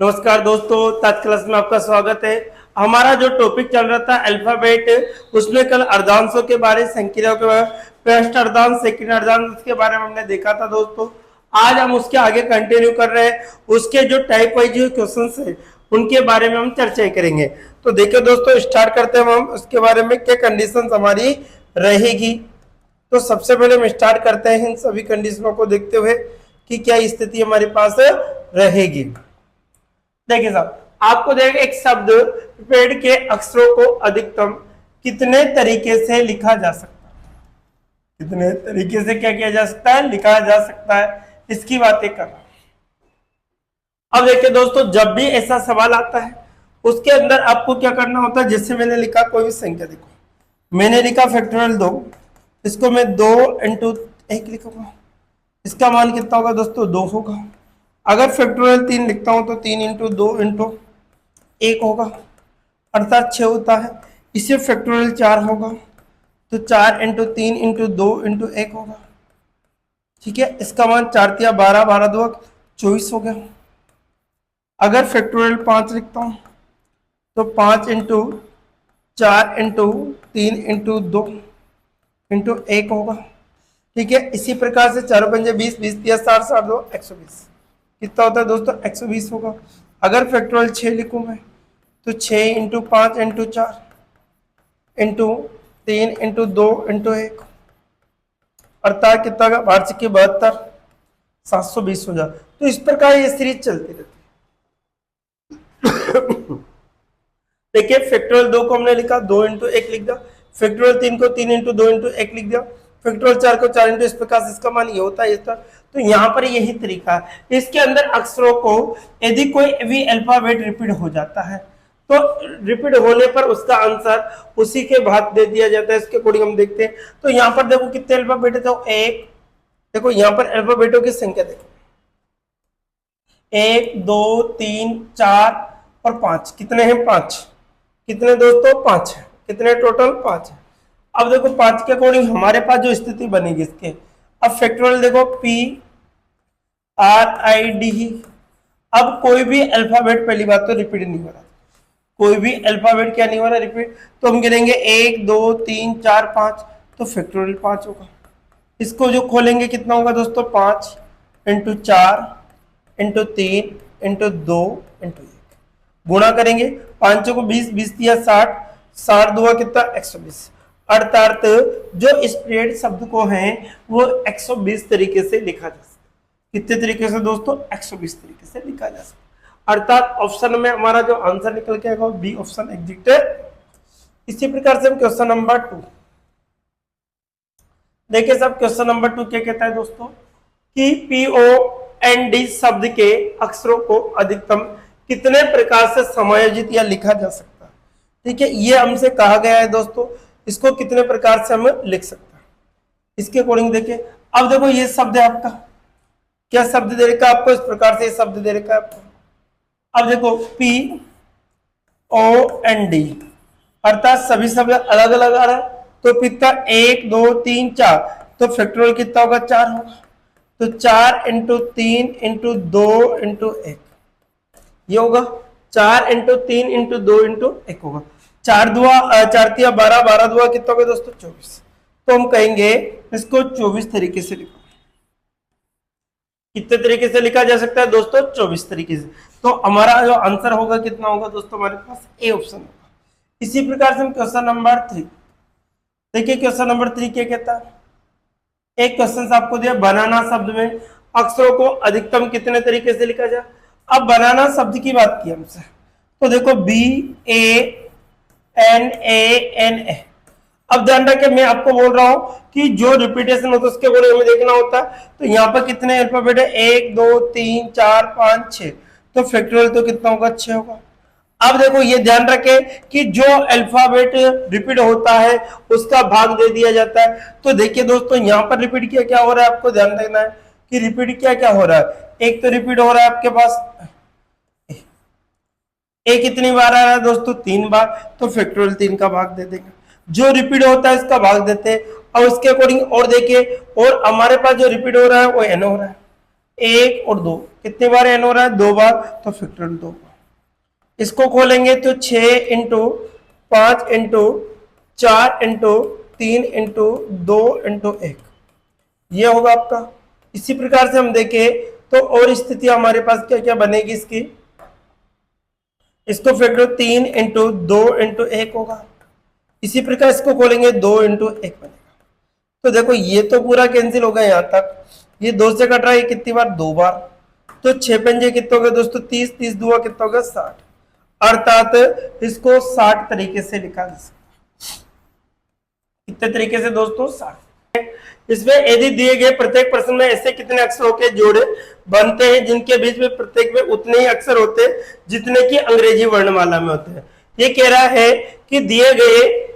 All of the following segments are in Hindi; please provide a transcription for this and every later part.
नमस्कार दोस्तों, आज क्लास में आपका स्वागत है। हमारा जो टॉपिक चल रहा था अल्फाबेट, उसमें कल अर्धांशों के बारे, संक्रियाओं के बारे, फर्स्ट अर्धांश, सेकंड अर्धांश के बारे में हमने देखा था दोस्तों। आज हम उसके आगे कंटिन्यू कर रहे हैं। उसके जो टाइप वाइज जो क्वेश्चंस है उनके बारे में हम चर्चा करेंगे। तो देखिए दोस्तों, स्टार्ट करते हैं हम उसके बारे में क्या कंडीशन हमारी रहेगी। तो सबसे पहले हम स्टार्ट करते हैं इन सभी कंडीशनों को देखते हुए कि क्या स्थिति हमारे पास रहेगी। देखिए साहब, आपको देखिए एक शब्द पेड़ के अक्षरों को अधिकतम कितने तरीके से लिखा जा सकता है, कितने तरीके से क्या किया जा सकता है, लिखा जा सकता है, इसकी बातें कर रहा हूं। अब देखिए दोस्तों, जब भी ऐसा सवाल आता है उसके अंदर आपको क्या करना होता है। जैसे मैंने लिखा कोई भी संख्या, देखो मैंने लिखा फैक्टोरियल 2, इसको मैं 2 इंटू 1 लिखूंगा, इसका मान कितना होगा दोस्तों, 2 होगा। अगर फैक्टोरियल 3 लिखता हूं तो 3 इंटू 2 इंटू 1 होगा, अर्थात 6 होता है। इसे फैक्टोरियल 4 होगा तो 4 इंटू 3 इंटू 2 इंटू 1 होगा। ठीक है, इसका मान 4 तिया 12, 12 2 24 हो गया। अगर फैक्टोरियल 5 लिखता हूं तो 5 इंटू 4 इंटू 3 इंटू 2 इंटू 1 होगा। ठीक है, इसी प्रकार से 4 पंजे 20, 20 तिया 60, 60 2 120, कितना होता है दोस्तों, 120 होगा। अगर फैक्टोरियल 6 लिखूं मैं तो 6 into 5 into 4 into 3 into 2 into 1, अर्थात कितना का 12 72, 720 हो जाए। तो इस प्रकार ये सीरीज चलती रहती है। देखिए फैक्टोरियल 2 को हमने लिखा 2 इंटू 1 लिख दिया, फैक्टोरियल 3 को 3 इंटू 2 इंटू 1 लिख दिया, फैक्टोरियल 4 को 4 इंटू, इस प्रकार से इसका मान ये होता है इस तरह। तो यहाँ पर यही तरीका है। इसके अंदर अक्षरों को यदि कोई भी अल्फाबेट रिपीट हो जाता है तो रिपीट होने पर उसका आंसर उसी के बाद दे दिया जाता है। इसके अकॉर्डिंग हम देखते हैं। तो यहाँ पर देखो कितने अल्फाबेट है, तो एक, देखो यहाँ पर अल्फाबेटों की संख्या देखो 1 2 3 4 और 5, कितने हैं, 5, कितने दोस्तों, 5 है। कितने टोटल, 5 है। अब देखो 5 के अकॉर्डिंग हमारे पास जो स्थिति बनेगी इसके, अब फैक्टोरियल देखो P R I D। अब कोई भी अल्फाबेट, पहली बात तो रिपीट नहीं हो रहा, कोई भी अल्फाबेट क्या नहीं हो रहा, रिपीट। तो हम गिनेंगे 1 2 3 4 5, तो फैक्टोरियल 5 होगा। इसको जो खोलेंगे कितना होगा दोस्तों, 5 इंटू 4 इंटू 3 इंटू 2 इंटू 1, गुणा करेंगे 5 को 20, 20 दिया 60, 60 दुआ कितना, 120। अर्थात जो स्प्रेड शब्द को है वो 120 तरीके से लिखा जा सकता है। कितने तरीके से दोस्तों, 120 तरीके से लिखा जा सकता है। अर्थात ऑप्शन में हमारा जो आंसर निकल के आएगा बी ऑप्शन एग्जिट है। इसी प्रकार से हम क्वेश्चन नंबर 2 देखिए साहब। क्वेश्चन नंबर 2 क्या कहता है दोस्तों कि POND शब्द के अक्षरों को अधिकतम कितने प्रकार से समायोजित या लिखा जा सकता है। ठीक है, ये हमसे कहा गया है दोस्तों, इसको कितने प्रकार से हम लिख सकते हैं, इसके अकॉर्डिंग देखिए। अब देखो ये शब्द है आपका, क्या शब्द दे रखा है आपको, इस प्रकार से शब्द दे रखा है आपको। अब देखो POND, अर्थात सभी शब्द अलग अलग आ रहा है। तो कितना, 1 2 3 4, तो फैक्टोरियल कितना होगा, 4 होगा। तो 4 इंटू 3 इंटू 2 इंटू 1, ये होगा 4 इंटू 3 इंटू 2 इंटू 1 होगा। 4 दुआ 4 तिया 12, 12 दुआ कितना होगा दोस्तों, 24। तो हम कहेंगे इसको 24 तरीके से लिखो। कितने तरीके से लिखा जा सकता है दोस्तों, 24 तरीके से। तो हमारा जो आंसर होगा कितना होगा दोस्तों, हमारे पास ए ऑप्शन होगा। इसी प्रकार से हम क्वेश्चन नंबर 3 देखिए। क्वेश्चन नंबर 3 क्या कहता है, एक क्वेश्चन आपको दिया, बनाना शब्द में अक्षरों को अधिकतम कितने तरीके से लिखा जाए। अब बनाना शब्द की बात की हमसे, तो देखो BANANA। अब ध्यान रखें, मैं आपको बोल रहा हूं कि जो रिपीटेशन होता है उसके बारे में देखना होता है। तो यहाँ पर कितने अल्फाबेट है, 1 2 3 4 5 6, तो फैक्टोरियल तो कितना होगा, 6 होगा। अब देखो ये ध्यान रखें कि जो अल्फाबेट रिपीट होता है उसका भाग दे दिया जाता है। तो देखिए दोस्तों, यहाँ पर रिपीट किया क्या हो रहा है, आपको ध्यान रखना है कि रिपीट क्या क्या हो रहा है। एक तो रिपीट हो रहा है आपके पास, एक कितनी बार आ रहा है दोस्तों, 3 बार, तो फैक्टोरियल 3 का भाग दे देंगे। जो रिपीट होता है इसका भाग देते हैं। और उसके अकॉर्डिंग और देखिए, और हमारे पास जो रिपीट हो रहा है वो n हो रहा है। 1 और 2, कितनी बार n हो रहा है? 2 बार, तो फैक्टोरियल 2। इसको खोलेंगे तो 6 into 5 into 4 into 3 into 2 into 1, ये होगा आपका। इसी प्रकार से हम देखें तो और स्थिति हमारे पास क्या क्या बनेगी इसकी, इसको फैक्टर 3 इंटू 2 इंटू 1 होगा। इसी प्रकार इसको खोलेंगे 2 इंटू 1 बनेगा। तो देखो ये तो पूरा कैंसिल हो गया यहां तक, ये 2 से कट रहा है कितनी बार? 2 बार। तो 6 पंजे कितने हो गए दोस्तों? 30, 30 दुआ कितना हो गया? 60। अर्थात इसको 60 तरीके से लिखा जा सकता है। कितने तरीके से दोस्तों? 60। इसमें यदि दिए गए प्रत्येक प्रश्न में ऐसे कितने अक्षरों के जोड़े बनते हैं जिनके बीच में प्रत्येक में उतने ही अक्षर होते हैं जितने की अंग्रेजी वर्णमाला में होते हैं। ये कह रहा है कि दिए गए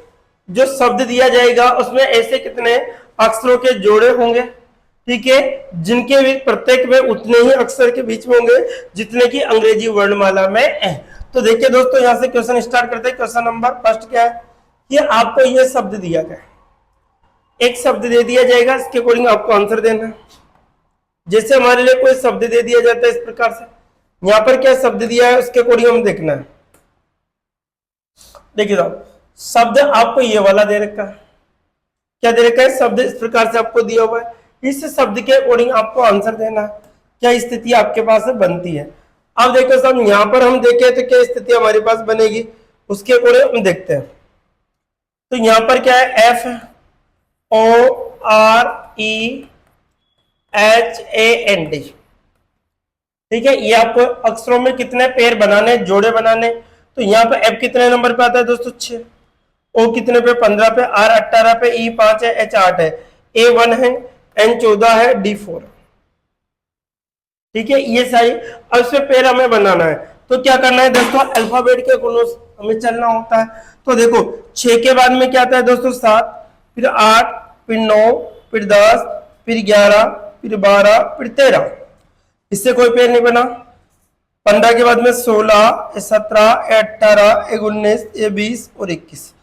जो शब्द दिया जाएगा उसमें ऐसे कितने अक्षरों के जोड़े होंगे, ठीक है, जिनके भी प्रत्येक में उतने ही अक्षर के बीच में होंगे जितने की अंग्रेजी वर्णमाला में है। तो देखिए दोस्तों यहां से क्वेश्चन स्टार्ट करते हैं। क्वेश्चन नंबर फर्स्ट क्या है कि आपको ये शब्द दिया गया, एक शब्द दे दिया जाएगा, इसके अकॉर्डिंग आपको आंसर देना है। जैसे हमारे लिए कोई शब्द दे दिया जाता है इस प्रकार से, यहां पर क्या शब्द दिया है उसके अकॉर्डिंग हम देखना है। देखिए साहब शब्द आपको ये वाला दे रखा है, क्या दे रखा है? शब्द इस प्रकार से आपको दिया हुआ है, इस शब्द के अकॉर्डिंग आपको आंसर देना है। क्या स्थिति आपके पास बनती है? अब देखो साहब यहां पर हम देखें तो क्या स्थिति हमारे पास बनेगी उसके अकॉर्डिंग हम देखते हैं। तो यहां पर क्या है? FOREHAND, ठीक है। ये आपको अक्षरों में कितने पेयर बनाने, जोड़े बनाने। तो यहाँ पे F कितने नंबर पे आता है दोस्तों? 6। O कितने पे? 15 पे। R 18 पे। E 5 है। H 8 है। A 1 है। N 14 है। D 4, ठीक है। ये सारी अब इसमें पेयर हमें बनाना है तो क्या करना है दोस्तों? अल्फाबेट के गुणों हमें चलना होता है। तो देखो 6 के बाद में क्या आता है दोस्तों? 7, फिर 8, फिर 9, फिर 10, फिर 11, फिर 12, फिर 13। इससे कोई पेयर नहीं बना। 15 के बाद में 16, 17, 18, 19, 20 और 21।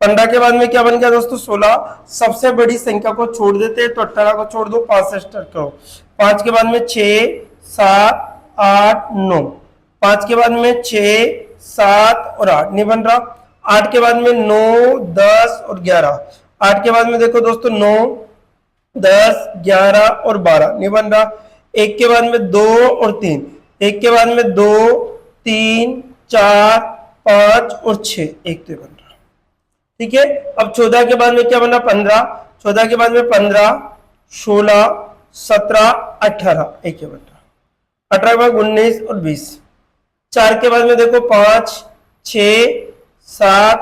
15 के बाद में क्या बन गया दोस्तों? 16। सबसे बड़ी संख्या को छोड़ देते हैं तो 18 को छोड़ दो, 5 से स्टार्ट करो। 5 के बाद में 6, 7, 8, 9। 5 के बाद में 6, 7 और 8 नहीं बन रहा। 8 के बाद में 9, 10 और 11। 8 के बाद में देखो दोस्तों 9, 10, 11 और 12 नहीं बन रहा। 1 के बाद में 2 और 3। 1 के बाद में 2, 3, 4, 5 और 6, एक तो बन रहा, ठीक है। अब 14 के बाद में क्या बना? 15। 14 के बाद में 15, 16, 17, 18, एक बन रहा। 18 के बाद 19 और 20। 4 के बाद में देखो 5, 6, 7,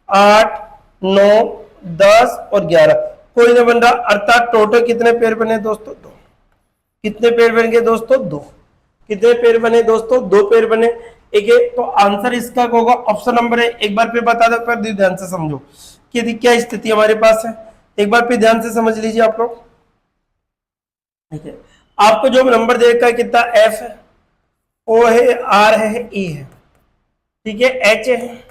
8, 9, 10 और 11, कोई नहीं बन रहा। अर्थात टोटल कितने पेयर बने दोस्तों? 2। कितने पेयर बन गए दोस्तों? 2। कितने पेयर बने दोस्तों? 2 पेयर बने। एक है तो आंसर इसका होगा ऑप्शन नंबर है। एक बार फिर बता दो, पर ध्यान से समझो कि क्या स्थिति हमारे पास है। एक बार फिर ध्यान से समझ लीजिए आप लोग, ठीक है। आपको जो नंबर दे रखा है कितना? F है, O है, R है, E है, ठीक है, H है,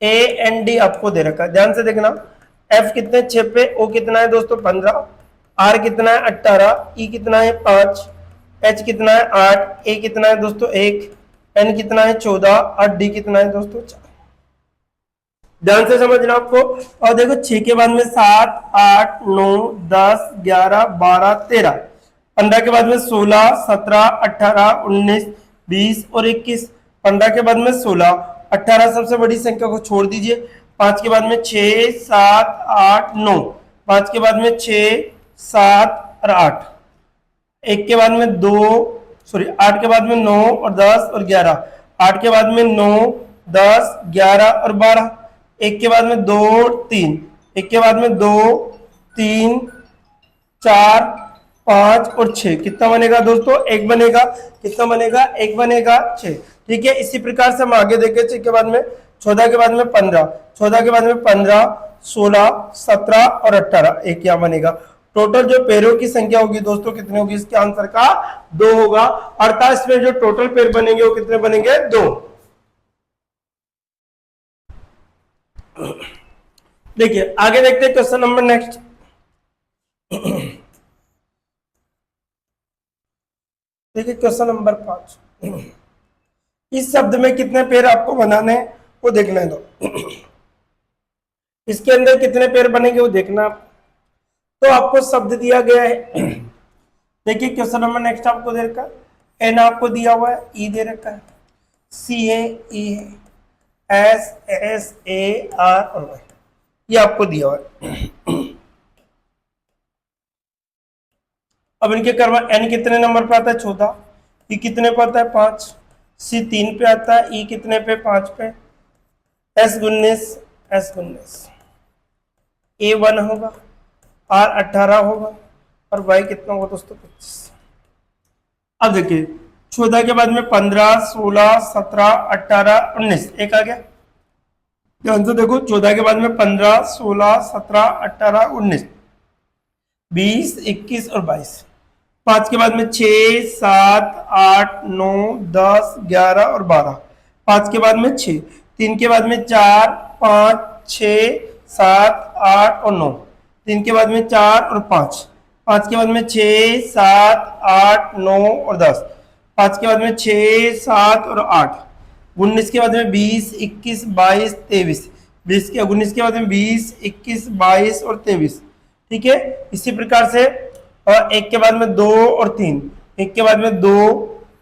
AND आपको दे रखा है। ध्यान से देखना, F कितने? 6 पे। O कितना है दोस्तों? 15। R कितना है? 18। E कितना है? 5। H कितना है? 8। A कितना है दोस्तों? 1। N कितना है? 14। और D कितना है दोस्तों? 4। ध्यान से समझना आपको। और देखो 6 के बाद में 7, 8, 9, 10, 11, 12, 13। 15 के बाद में 16, 17, 18, 19, 20 और 21। 15 के बाद में 16, 18 सबसे बड़ी संख्या को छोड़ दीजिए। 5 के बाद में 6, 7, 8, 9। 5 के बाद में 6, 7 और 8। 1 के बाद में 2, सॉरी 8 के बाद में 9 और 10 और 11। 8 के बाद में 9, 10, 11 और 12। 1 के बाद में 2, 3। 1 के बाद में 2, 3, 4, 5 और 6। कितना बनेगा दोस्तों? 1 बनेगा। कितना बनेगा? 1 बनेगा, 6, ठीक है। इसी प्रकार से हम आगे देखें। 6 के बाद में 14 के बाद में 15। 14 के बाद में 15, 16, 17 और 18, एक यहाँ बनेगा। टोटल जो पेयरों की संख्या होगी दोस्तों कितनी होगी? इसके आंसर का 2 होगा। अर्थात इसमें जो टोटल पेयर बनेंगे वो कितने बनेंगे? 2। देखिए आगे देखते हैं क्वेश्चन नंबर नेक्स्ट। देखिए क्वेश्चन नंबर 5, इस शब्द में कितने पेड़ आपको बनाने हैं वो देखने दो। इसके अंदर कितने पेड़ बनेंगे वो देखना। तो आपको शब्द दिया गया है। देखिए क्वेश्चन नंबर नेक्स्ट आपको दे रखा है, एन आपको दिया हुआ है, ई दे रखा है, सी है, ई है, एस एस ए आर और वाई, ये आपको दिया हुआ है। अब इनके कर्म, एन कितने नंबर पे आता है 14, ई कितने पे आता है 5, सी 3 पे आता है, ई कितने पे 5 पे, एस 19 ए 1 होगा, आर 18 होगा और वाई कितना होगा दोस्तों 25। अब देखिए 14 के बाद में 15, 16, 17, 18, 19, एक आ गया। ध्यान से देखो 14 के बाद में 15, 16, 17, 18, 19, 20, 21 और 22। 5 के बाद में 6, 7, 8, 9, 10, 11 और 12। 5 के बाद में 6, 3 के बाद में 4, 5, 6, 7, 8 और 9, 3 के बाद में 4 और 5, 5 के बाद में 6, 7, 8, 9 और 10, 5 के बाद में 6, 7 और 8, 19 के बाद में 20, 21, 22, 23, 20 के 19 के बाद में 20, 21, 22 और 23। ठीक है, इसी प्रकार से और एक के बाद में 2 और 3, एक के बाद में 2,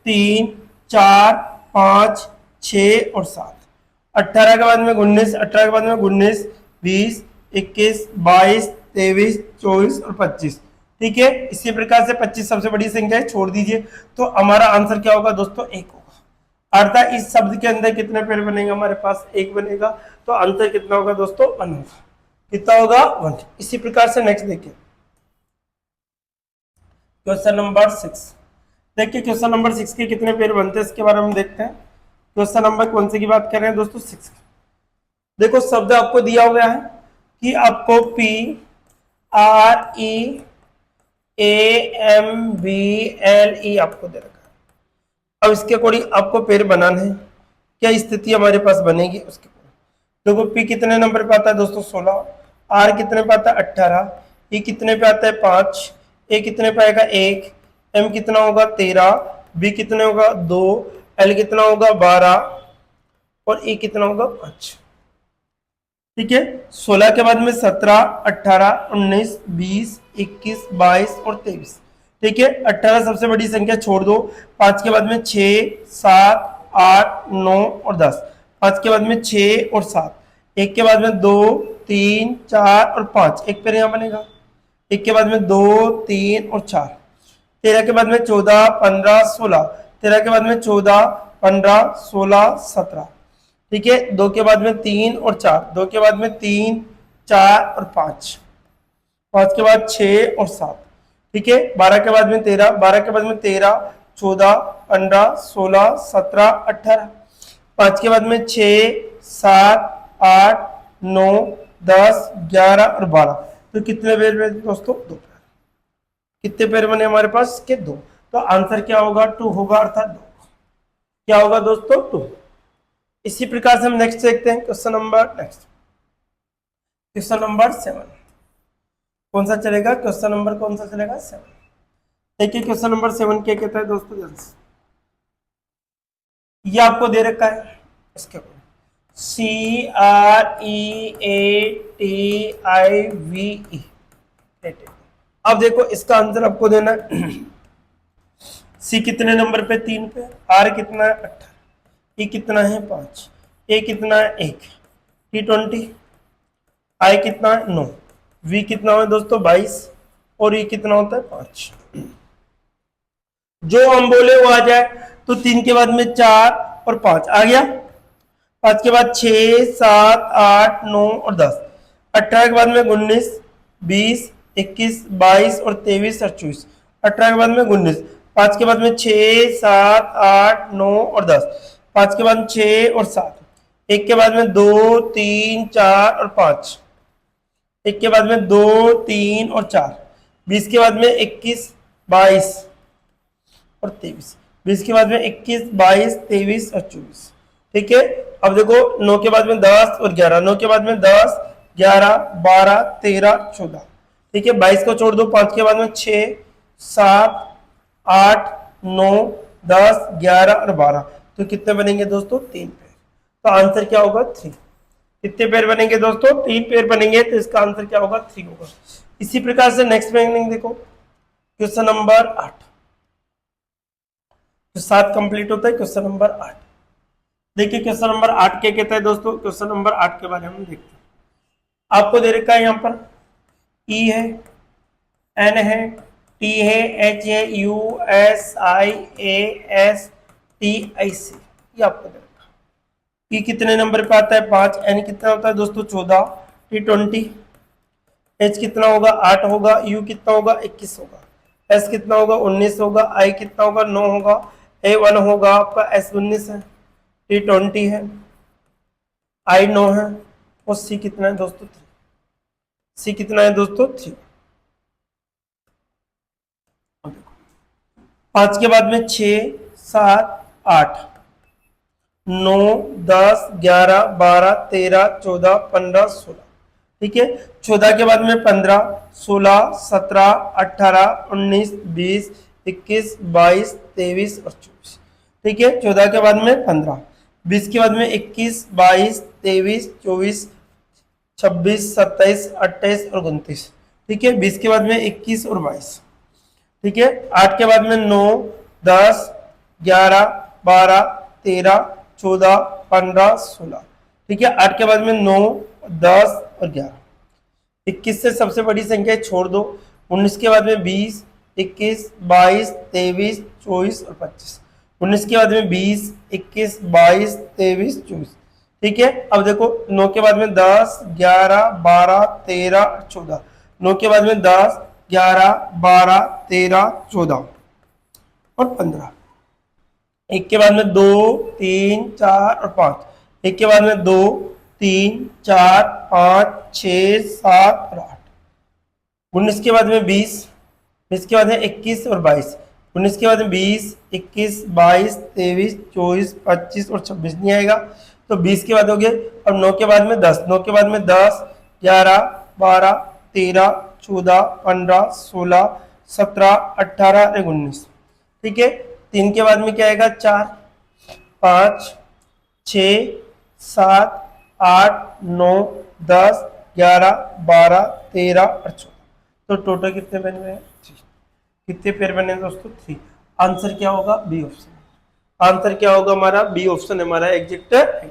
3, 4, 5, 6 और 7, 18 के बाद में 19, 18 के बाद में 19, 20, 21, 22, 23, 24 और 25। ठीक है, इसी प्रकार से 25 सबसे बड़ी संख्या है, छोड़ दीजिए। तो हमारा आंसर क्या होगा दोस्तों 1 होगा। अर्थात इस शब्द के अंदर कितने पेड़ बनेंगे, हमारे पास 1 बनेगा। तो आंसर कितना होगा दोस्तों 1 होगा। कितना होगा 1। इसी प्रकार से नेक्स्ट देखिए क्वेश्चन नंबर 6। देखिए क्वेश्चन नंबर 6 के कितने पेड़ बनते हैं इसके बारे में देखते हैं। क्वेश्चन नंबर कौन से की बात कर रहे हैं दोस्तों 6। देखो शब्द आपको दिया हुआ है कि आपको P R E A M B L E आपको दे रखा है। अब इसके अकॉर्डिंग आपको पेड़ बनाना है, क्या स्थिति हमारे पास बनेगी उसके। देखो P कितने नंबर पे आता है दोस्तों 16, R कितने पे आता है 18, E कितने पे आता है 5, A कितने पे आएगा 1, M कितना होगा 13, B कितने होगा 2, L कितना होगा 12 और E कितना होगा 5। ठीक है, 16 के बाद में 17, 18, 19, 20, 21, 22 और 23। ठीक है, 18 सबसे बड़ी संख्या छोड़ दो। 5 के बाद में 6, 7, 8, 9 और 10, 5 के बाद में 6 और 7, 1 के बाद में 2, 3, 4 और 5, एक पेड़ यहाँ बनेगा। 1 के बाद में 2, 3 और 4, 13 के बाद में 14, 15, 16, 13 के बाद में 14, 15, 16, 17। ठीक है, 2 के बाद में 3 और 4, 2 के बाद में 3, 4 और 5, 5 के बाद 6 और 7। ठीक है, 12 के बाद में 13, 12 के बाद में 13, 14, 15, 16, 17, 18, 5 के बाद में 6, 7, 8, 9, 10, 11 और 12। तो कितने पेड़ बने दोस्तों 2 पेड़। कितने पेड़ बने हमारे पास के 2। तो आंसर क्या होगा 2 होगा, अर्थात 2। क्या होगा दोस्तों 2। इसी प्रकार से हम नेक्स्ट देखते हैं क्वेश्चन नंबर 7। कौन सा चलेगा क्वेश्चन नंबर, कौन सा चलेगा 7। देखिए क्वेश्चन नंबर 7 क्या कहता है दोस्तों, ये आपको दे रखा है इसके CREATIVE। अब देखो इसका आंसर आपको देना है। सी कितने नंबर पे 3 पे, आर कितना है 18, ई कितना है 5, ए कितना है 1, टी 20, आई कितना है 9, वी कितना है दोस्तों 22 और ई कितना होता है 5। जो हम बोले वो आ जाए। तो 3 के बाद में 4 और 5 आ गया, 5 के बाद 6, 7, 8, 9 और 10, 18 के बाद में 19, 20, 21, 22 और 23 और 24, 18 के बाद में 19, 5 के बाद में 6, 7, 8, 9 और 10, 5 के बाद में 6 और 7, 1 के बाद में 2, 3, 4 और 5, 1 के बाद में 2, 3 और 4, 20 के बाद में 21, 22 और 23, 20 के बाद में 21, 22, 23 और 24। ठीक है, अब देखो 9 के बाद में 10 और 11, 9 के बाद में 10, 11, 12, 13, 14। ठीक है, 22 को छोड़ दो, 5 के बाद में 6, 7, 8, 9, 10, 11 और 12। तो कितने बनेंगे दोस्तों? 3 पेयर। तो आंसर क्या होगा? 3। कितने पेयर बनेंगे दोस्तों? 3 पेयर बनेंगे। तो इसका आंसर क्या होगा? 3 होगा। इसी प्रकार से नेक्स्ट मीनिंग देखो, क्वेश्चन नंबर 8। तो 7 कंप्लीट होता है, क्वेश्चन नंबर 8। देखिए क्वेश्चन नंबर 8 क्या कहता है दोस्तों? क्वेश्चन नंबर 8 के बारे में हम देखते हैं। आपको दे रखा है यहाँ पर E है, N है, T है, H है, U, S, I, A, S, T, I, C। ये आपको दे रखा है। E कितने नंबर पे आता है? 5। N कितना होता है दोस्तों? 14। T 20। H कितना होगा? 8 होगा। U कितना होगा? 21 होगा। S कितना होगा? 19 होगा। I कितना होगा? 9 होगा। A 1 होगा आपका। S 19 है। T 20 है। I 9 है। और C कितना है दोस्तों? 3। C कितना है दोस्तों? 3। 5 के बाद में 6, 7, 8, 9, 10, 11, 12, 13, 14, 15, 16। ठीक है। 14 के बाद में 15, 16, 17, 18, 19, 20, 21, 22, 23 और 24। ठीक है। 14 के बाद में 15, 20 के बाद में 21, 22, 23, 24, 26, 27, 28 और 29। ठीक है। 20 के बाद में 21 और 22। ठीक है। 8 के बाद में 9, 10, 11, 12, 13, 14, 15, 16। ठीक है। 8 के बाद में 9, 10 और 11। 21 से सबसे बड़ी संख्या छोड़ दो। 19 के बाद में 20, 21, 22, 23, 24 और 25। 19 के बाद में 20, 21, 22, 23, 24। ठीक है। अब देखो 9 के बाद में 10, 11, 12, 13, 14। 9 के बाद में 10, 11, 12, 13, 14 और 15। 1 के बाद में 2, 3, 4 और 5। 1 के बाद में 2, 3, 4, 5, 6, 7 और 8। 19 के बाद में 20, 20 के बाद में 21 और 22। 19 के बाद में 20, 21, 22, 23, 24, 25 और 26 नहीं आएगा। तो 20 के बाद हो गए। और 9 के बाद में 10, 9 के बाद में 10, 11, 12, 13, 14, 15, 16, 17, 18 और 19। ठीक है। 3 के बाद में क्या आएगा? 4, 5, 6, 7, 8, 9, 10, 11, 12, 13 और 14। तो टोटल कितने बने हुए हैं? 3। कितने पेयर बने दोस्तों? 3। आंसर क्या होगा? B option. आंसर क्या होगा हमारा? बी ऑप्शन हमारा एग्जैक्ट है।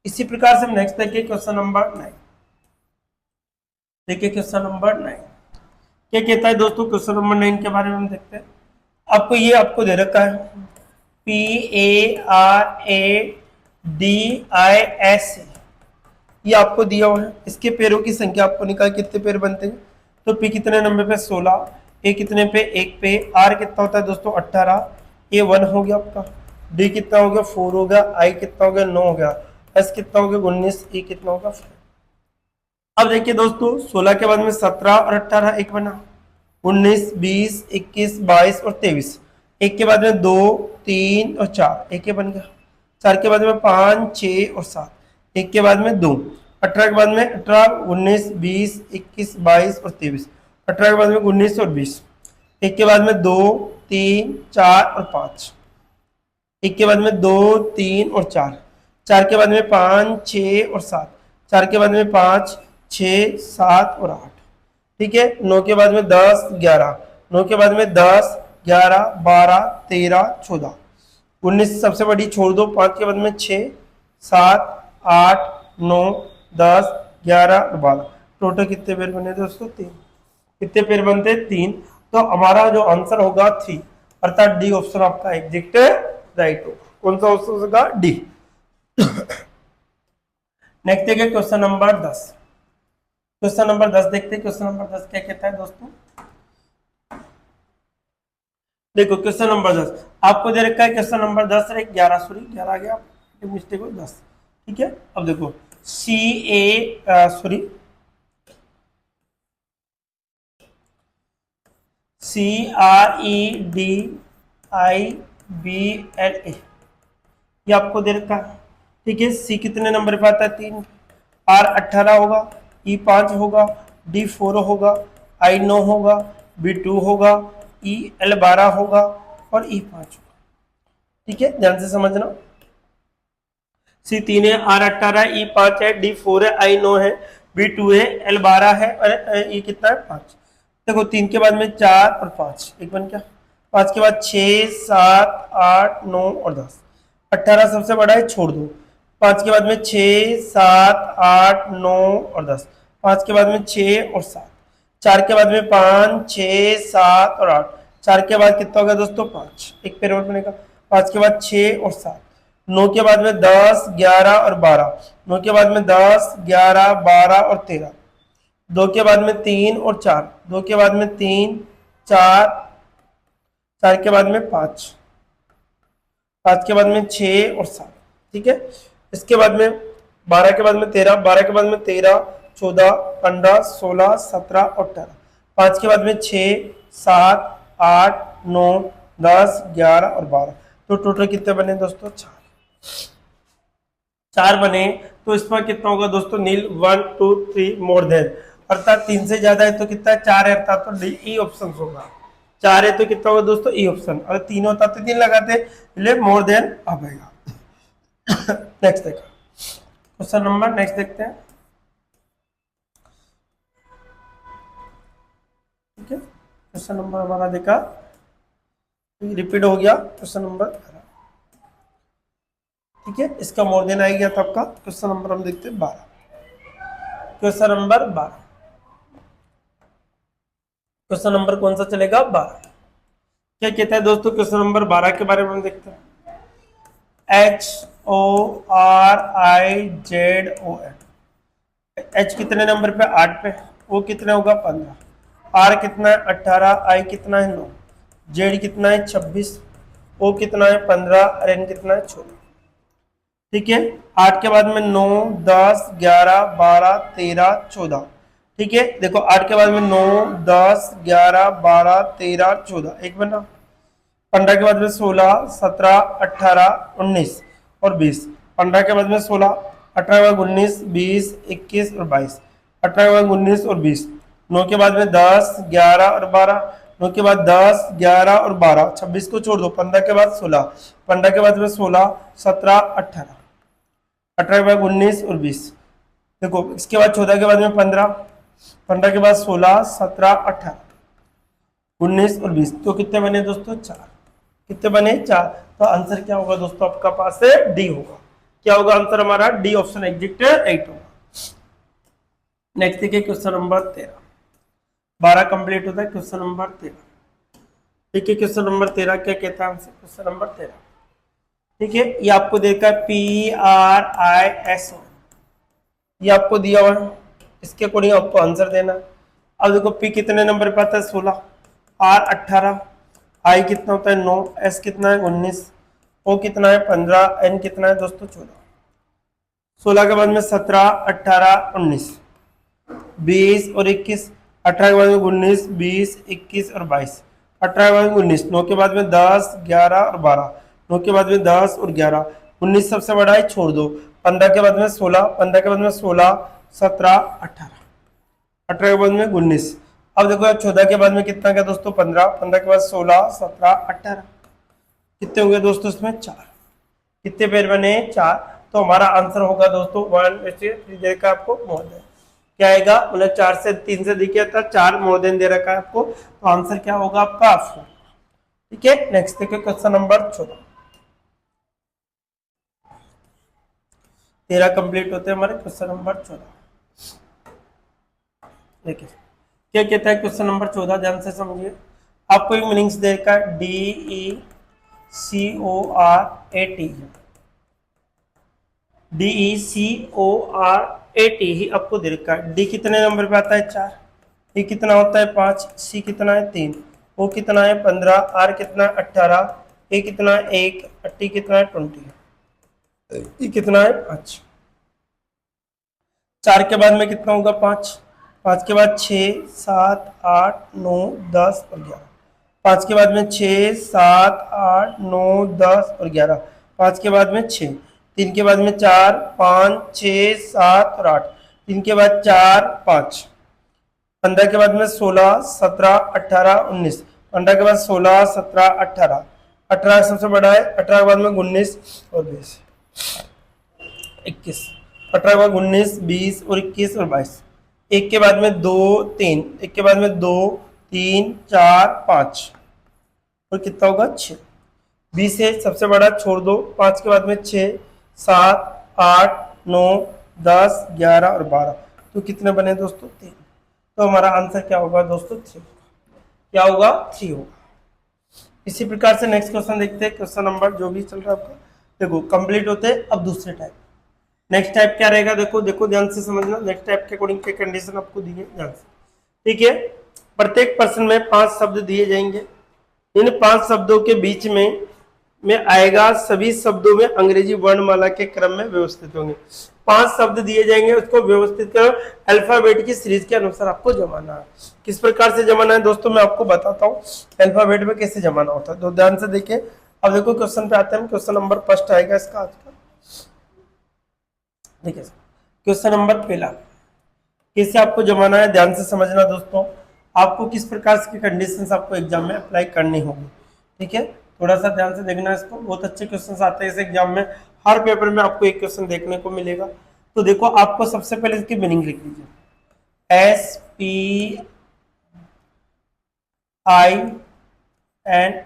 इसी प्रकार से हम नेक्स्ट देखिए क्वेश्चन नंबर 9। देखिए क्वेश्चन नंबर 9 क्या कहता है दोस्तों? क्वेश्चन नंबर 9 के बारे में हम देखते हैं। आपको दे रखा है PARADIS। ये आपको दिया हुआ है। इसके पेयरों की संख्या आपको निकाल कितने पेयर बनते हैं। तो P कितने नंबर पे? 16। A कितने पे? 1 पे। R कितना होता है दोस्तों? 18। A 1 हो गया आपका। D कितना हो गया? 4 हो गया। I कितना हो गया? 9 हो गया। S कितना हो गया? 19। E कितना होगा? 5। अब देखिए दोस्तों 16 के बाद में 17 और 18 एक बना। 19, 20, 21, 22 और 23। 1 के बाद में 2, 3 और 4 एक बन गया। 4 के बाद में 5, 6 और 7 1 के बाद में 2। 18 के बाद में 18, 19, 20, 21, 22 और 23। 18 के बाद में 19 और 20। 1 के बाद में 2, 3, 4 और 5। 1 के बाद में 2, 3 और 4। 4 के बाद में 5, 6 और 7। 4 के बाद में 5, 6, 7 और 8। ठीक है। 9 के बाद में 10, 11। 9 के बाद में 10, 11, 12, 13, 14। 19 सबसे बड़ी छोड़ दो। 5 के बाद में 6, 7, 8, 9, 10, 11 और 12। टोटल कितने पेयर बने दोस्तों? 3। कितने पेयर बनते हैं? 3। तो हमारा जो आंसर होगा 3, अर्थात डी ऑप्शन आपका एग्जैक्ट राइट होगा। कौन सा ऑप्शन होगा? डी। नेक्स्ट देखिए क्वेश्चन नंबर 10। क्वेश्चन नंबर 10 देखते हैं। क्वेश्चन नंबर 10 क्या कहता है दोस्तों? देखो क्वेश्चन नंबर 10 आपको दे रखा है। क्वेश्चन नंबर 10 है 11, सॉरी 11 आ गया मिस्टेक हो 10। ठीक है। अब देखो CREDIBLA ये आपको दे रखा है। ठीक है। C कितने नंबर पे आता है? 3। R 18 होगा। E 5 होगा। D 4 होगा। I 9 होगा। B 2 होगा। E L 12 होगा। और E5 होगा। ठीक है, ध्यान से समझना। C3 है, R18 है, E5 है, D4 है, I9 है, B2 है, L12 है और E कितना है 5। देखो 3 के बाद में 4 और 5 एक बन गया। 5 के बाद 6 7 8 9 और 10। 18 सबसे बड़ा है, छोड़ दो। 5 के बाद में 6 7 8 9 और 10। 5 के बाद में 6 और 7। 4 के बाद में 5 6 7 और 8। 4 के बाद कितना होगा दोस्तों 5, एक पेड़ और बनेगा। 5 के बाद 6 और 7। 9 के बाद में 10 11 और 12। 9 के बाद में 10 11 12 और 13। 2 के बाद में 3 और 4। 2 के बाद में 3 4। 4 के बाद में 5। 5 के बाद में 6 और 7। ठीक है, इसके बाद में 12 के बाद में 13। 12 के बाद में 13 14 15 16 17 और 18। 5 के बाद में 6 7 8 9 10 11 और 12। तो टोटल कितने बने दोस्तों 4 बने। तो इसमें कितना होगा दोस्तों नील 1 2 3 मोर देन, अर्थात 3 से ज्यादा है तो कितना है 4 है, अर्थात तो डी ई ऑप्शन होगा। 4 है तो कितना होगा दोस्तों ई ऑप्शन, अगर 3 होता तो 3 लगाते, इसलिए मोर देन आ जाएगा। नेक्स्ट देखो क्वेश्चन नंबर, नेक्स्ट देखते हैं। ठीक है, क्वेश्चन नंबर हमारा देखा रिपीट हो गया, क्वेश्चन नंबर। ठीक है, इसका मोर देन आ गया तो आपका क्वेश्चन नंबर हम देखते हैं 12। क्वेश्चन नंबर 12, क्वेश्चन नंबर कौन सा चलेगा 12। क्या कहता है दोस्तों क्वेश्चन नंबर 12 के बारे में हम देखते हैं। HORIZON, H कितने नंबर पे 8 पे, O कितने होगा 15, R कितना है 18, I कितना है 9, Z कितना है 26, O कितना है 15 और N कितना है 16। ठीक है, 8 के बाद में 9 10 11 12 13 14। ठीक है, देखो 8 के बाद में 9 10 11 12 13 14 एक बना। 15 के बाद में 16 17 18 19 और 20। 15 के बाद में 16, 18 के बाद 19 20 21 और 22। 18 के बाद 19 और 20। 9 के बाद में 10 11 और 12। 9 के बाद 10 11 और 12, 26 को छोड़ दो। 15 के बाद 16, 15 के बाद में 16 17 18, 18 के बाद 19 और 20। देखो इसके बाद 14 के बाद में 15, 15 के बाद 16 17 18 19 और 20। तो कितने बने दोस्तों 4। कितने बने 4। तो आंसर क्या होगा दोस्तों आपका पास है डी होगा। क्या होगा आंसर हमारा डी ऑप्शन एग्जिट राइट होगा। नेक्स्ट देखिए क्वेश्चन नंबर 13। 12 कंप्लीट होता है, क्वेश्चन नंबर 13। ठीक है, क्वेश्चन नंबर 13 क्या कहता है आंसर क्वेश्चन नंबर 13। ठीक है, ये आपको देखा है PRISO, ये आपको दिया हुआ है, इसके अकॉर्डिंग आपको आंसर देना है। अब देखो P कितने नंबर पे आता है 16, R 18, I कितना होता है 9, S कितना है 19, O कितना है 15, N कितना है दोस्तों 14। 16 के बाद में 17 18 19 20 और 21। 18 के बाद में 19 20 21 और 22। 18 के बाद में 19, 9 के बाद में 10 11 और 12। 9 के बाद में 10 और 11। 19 सबसे बड़ा है, छोड़ दो। 15 के बाद में 16, 15 के बाद में 16 17 18, 18 के बाद में 19। अब देखो 14 के बाद में कितना क्या दोस्तों 15, 15 के बाद 16 17 18, कितने हो गए दोस्तों इसमें 4। कितने पेड़ बने 4। तो हमारा आंसर होगा दोस्तों 1 का आपको मोर देन क्या आएगा, मतलब 4 से 3 से दिखे था 4 मोर देन दे रखा है आपको, तो आंसर क्या होगा आपका 4। ठीक है, नेक्स्ट देखिए क्वेश्चन नंबर 14। 13 कंप्लीट होते हैं हमारे, क्वेश्चन नंबर 14 देखिए क्या कहता है क्वेश्चन नंबर 14, ध्यान से समझिए। आपको एक मीनिंग्स देखा है DECORAT, DECORAT ही आपको दे रखा है। डी कितने नंबर पे आता है 4, ई कितना होता है 5, सी कितना है 3, ओ कितना है 15, आर कितना है 18, ए कितना है 1, टी कितना है 20, ई कितना है 5। 4 के बाद में कितना होगा 5, 5 के बाद 6 7 8 9 10 और 11। 5 के बाद में 6 7 8 9 10 और 11। 5 के बाद में 6, 3 के बाद में 4 5 6 7 और 8, 3 के बाद 4 5। 15 के बाद में 16 17 18 19, 15 के बाद 16 17 18, 18 सबसे बड़ा है, 18 के बाद में 19 और 20, 21, 18 के बाद 19, 20 और 21 और 22, एक के बाद में 2 3, एक के बाद में 2 3 4 5 और कितना होगा 6, 20 से सबसे बड़ा छोड़ दो, 5 के बाद में 6 7 8 9 10 11 और 12, तो कितने बने दोस्तों 3, तो हमारा आंसर क्या होगा दोस्तों 3, क्या होगा 3 होगा। इसी प्रकार से नेक्स्ट क्वेश्चन देखते हैं, क्वेश्चन नंबर जो भी चल रहा है आपका, देखो कंप्लीट होते हैं। अब दूसरे टाइप, नेक्स्ट टाइप क्या रहेगा, देखो ध्यान से समझना, नेक्स्ट टाइप के अकॉर्डिंग के कंडीशन आपको दी है ध्यान से, ठीक है। प्रत्येक प्रश्न में 5 शब्द दिए जाएंगे, इन 5 शब्दों के बीच में आएगा, सभी शब्दों में अंग्रेजी वर्णमाला के क्रम में व्यवस्थित होंगे। 5 शब्द दिए जाएंगे, उसको व्यवस्थित करो, अल्फाबेट की सीरीज के अनुसार आपको जमाना है। किस प्रकार से जमाना है दोस्तों मैं आपको बताता हूँ, अल्फाबेट में कैसे जमाना होता है, तो ध्यान से देखिए। अब देखो क्वेश्चन पे आते हैं, क्वेश्चन नंबर फर्स्ट आएगा इसका आज का, देखिए क्वेश्चन नंबर पहला, कैसे आपको जमाना है, ध्यान से समझना दोस्तों, आपको किस प्रकार की कंडीशंस आपको एग्जाम में अप्लाई करनी होगी, ठीक है। थोड़ा सा ध्यान से देखना इसको, बहुत अच्छे क्वेश्चंस आते हैं इस एग्जाम में, हर पेपर में आपको एक क्वेश्चन देखने को मिलेगा। तो देखो आपको सबसे पहले इसकी मीनिंग लिख लीजिए, SPIN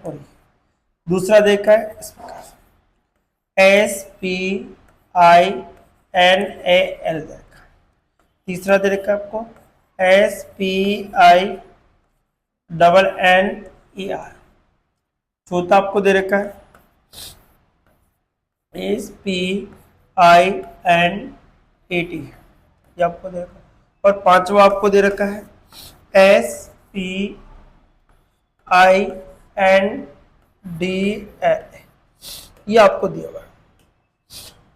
और दूसरा देखा है इस प्रकार SPINAL देखा, तीसरा दे रखा है आपको SPINNER, चौथा आपको दे रखा है SPINAT, ये आपको दे रखा है, और पांचवा आपको दे रखा है SPINDL, ये आपको दिया हुआ है।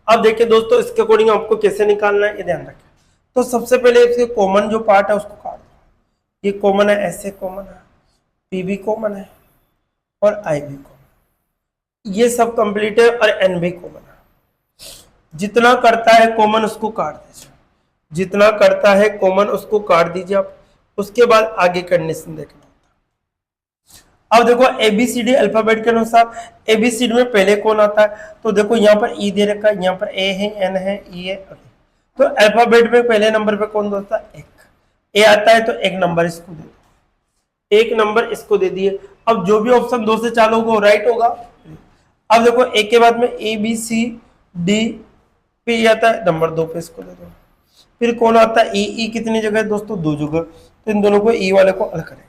अब देखिए दोस्तों इसके अकॉर्डिंग आपको कैसे निकालना है ये ध्यान रखें। तो सबसे पहले इसके कॉमन जो पार्ट है उसको काट दो, ये कॉमन है, ऐसे कॉमन है, P भी कॉमन है और I भी कॉमन, ये सब कंप्लीट है और N भी कॉमन है। जितना करता है कॉमन उसको काट दीजिए, जितना करता है कॉमन उसको काट दीजिए आप, उसके बाद आगे कंडीशन देखना होता है। अब देखो ABCD अल्फाबेट के अनुसार ABCD में पहले कौन आता है, तो देखो यहाँ पर E दे रखा है, यहाँ पर A है, N है, E है, तो अल्फाबेट में पहले नंबर पे कौन होता है, एक A आता है, तो एक नंबर इसको दे दो, एक नंबर इसको दे दिए। अब जो भी ऑप्शन 2 से चालू होगा वो राइट होगा। अब देखो एक के बाद में ABCD पे ये आता है, नंबर 2 पे इसको दे दो। फिर कौन आता है E कितनी जगह है दोस्तों, 2 जगह, तो इन दोनों को E वाले को अलग करेंगे,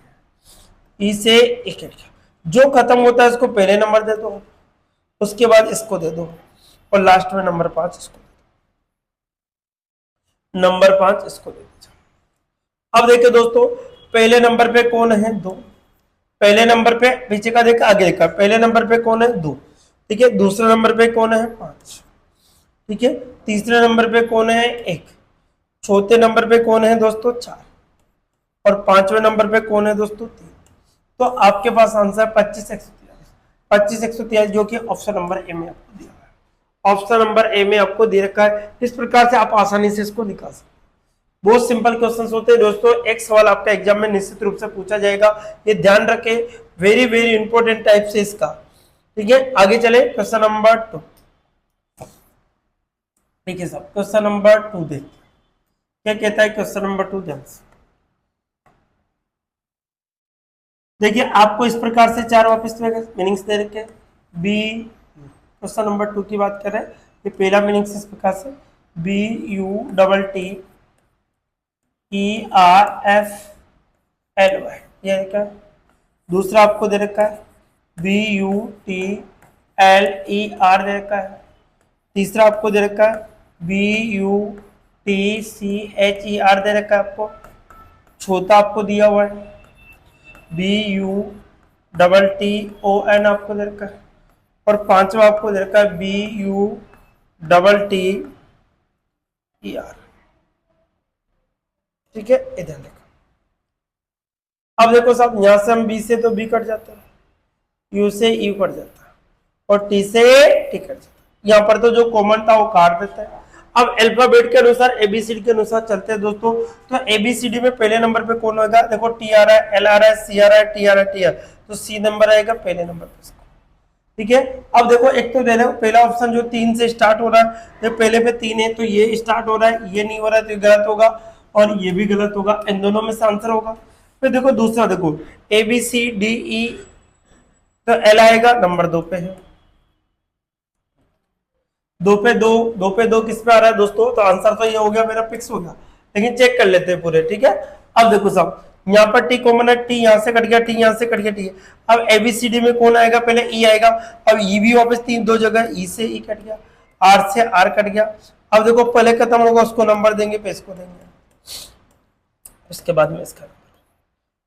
E से एक जो खत्म होता है इसको पहले नंबर दे दो, उसके बाद इसको दे दो, और लास्ट में नंबर 5 इसको दे दो, नंबर 5 इसको दे दीजिए। अब देखिए दोस्तों पहले नंबर पे कौन है, 2, पहले नंबर पे, पीछे का देखा आगे देखा, पहले नंबर पे कौन है, 2, ठीक है। दूसरे नंबर पे कौन है, 5, ठीक है। तीसरे नंबर पे कौन है, 1, चौथे नंबर पे कौन है दोस्तों, 4, और पांचवें नंबर पे कौन है दोस्तों, 3। तो आपके पास आंसर 25 143 जो कि ऑप्शन नंबर ए में आपको दिया है, ऑप्शन नंबर ए में आपको दे रखा है। इस प्रकार से आप आसानी से इसको निकाल सकते हैं। बहुत सिंपल क्वेश्चंस होते हैं दोस्तों, एक सवाल आपका एग्जाम में निश्चित रूप से पूछा जाएगा, ये ध्यान रखें, वेरी वेरी इंपॉर्टेंट टाइप से इसका, ठीक है। आगे चले क्वेश्चन नंबर 2, ठीक है साहब, क्वेश्चन नंबर 2 देखते क्या कहता है क्वेश्चन नंबर 2, ध्यान से देखिए। आपको इस प्रकार से 4 वापस मीनिंग्स दे रखे, बी, क्वेश्चन नंबर 2 की बात कर रहे हैं, ये पहला मीनिंग इस प्रकार से BUTTERFLY, ये क्या, दूसरा आपको दे रखा है BUTLER दे रखा है, तीसरा आपको दे रखा है BUTCHER दे रखा है आपको, चौथा आपको दिया हुआ है BUTTON आपको दे रखा है, और पांचवा आपको दे रखा है BUTTER, ठीक है। इधर देखो, अब देखो साहब यहां से हम B से तो B कट जाता है, U से U कट जाता है, और T से T कट जाता है, यहाँ पर तो जो कॉमन था वो काट देता है। अब अल्फाबेट के अनुसार ABCD के अनुसार चलते हैं दोस्तों, तो ABCD में पहले नंबर पे कौन होगा, देखो T आ रहा है, L आ रहा है, C आ रहा है, T आ रहा है, T आ रहा है, तो C नंबर आएगा पहले नंबर पे इसको, ठीक है। अब देखो एक तो दे रहे हो पहला ऑप्शन जो 3 से स्टार्ट हो रहा है, जब पहले पे 3 है तो ये स्टार्ट हो रहा है, ये नहीं हो रहा है तो ये गलत होगा और ये भी गलत होगा, इन दोनों में से आंसर होगा। फिर देखो दूसरा, देखो ABCDE, तो एल आएगा, नंबर 2 पे है, 2 पे 2, 2 पे 2 किस पे आ रहा है दोस्तों, तो आंसर तो ये हो गया मेरा, फिक्स हो गया। लेकिन चेक कर लेते हैं पूरे, ठीक है। अब देखो सब यहाँ पर टी कॉमन है, टी यहाँ से कट गया, टी यहाँ से कट गया, टी है। अब एबीसीडी में कौन आएगा, पहले ई आएगा, अब ई भी वापस तीन दो जगह, ई से ई कट गया, आर से आर कट गया। अब देखो पहले खत्म होगा उसको नंबर देंगे, पे इसको देंगे, उसके बाद में इसका,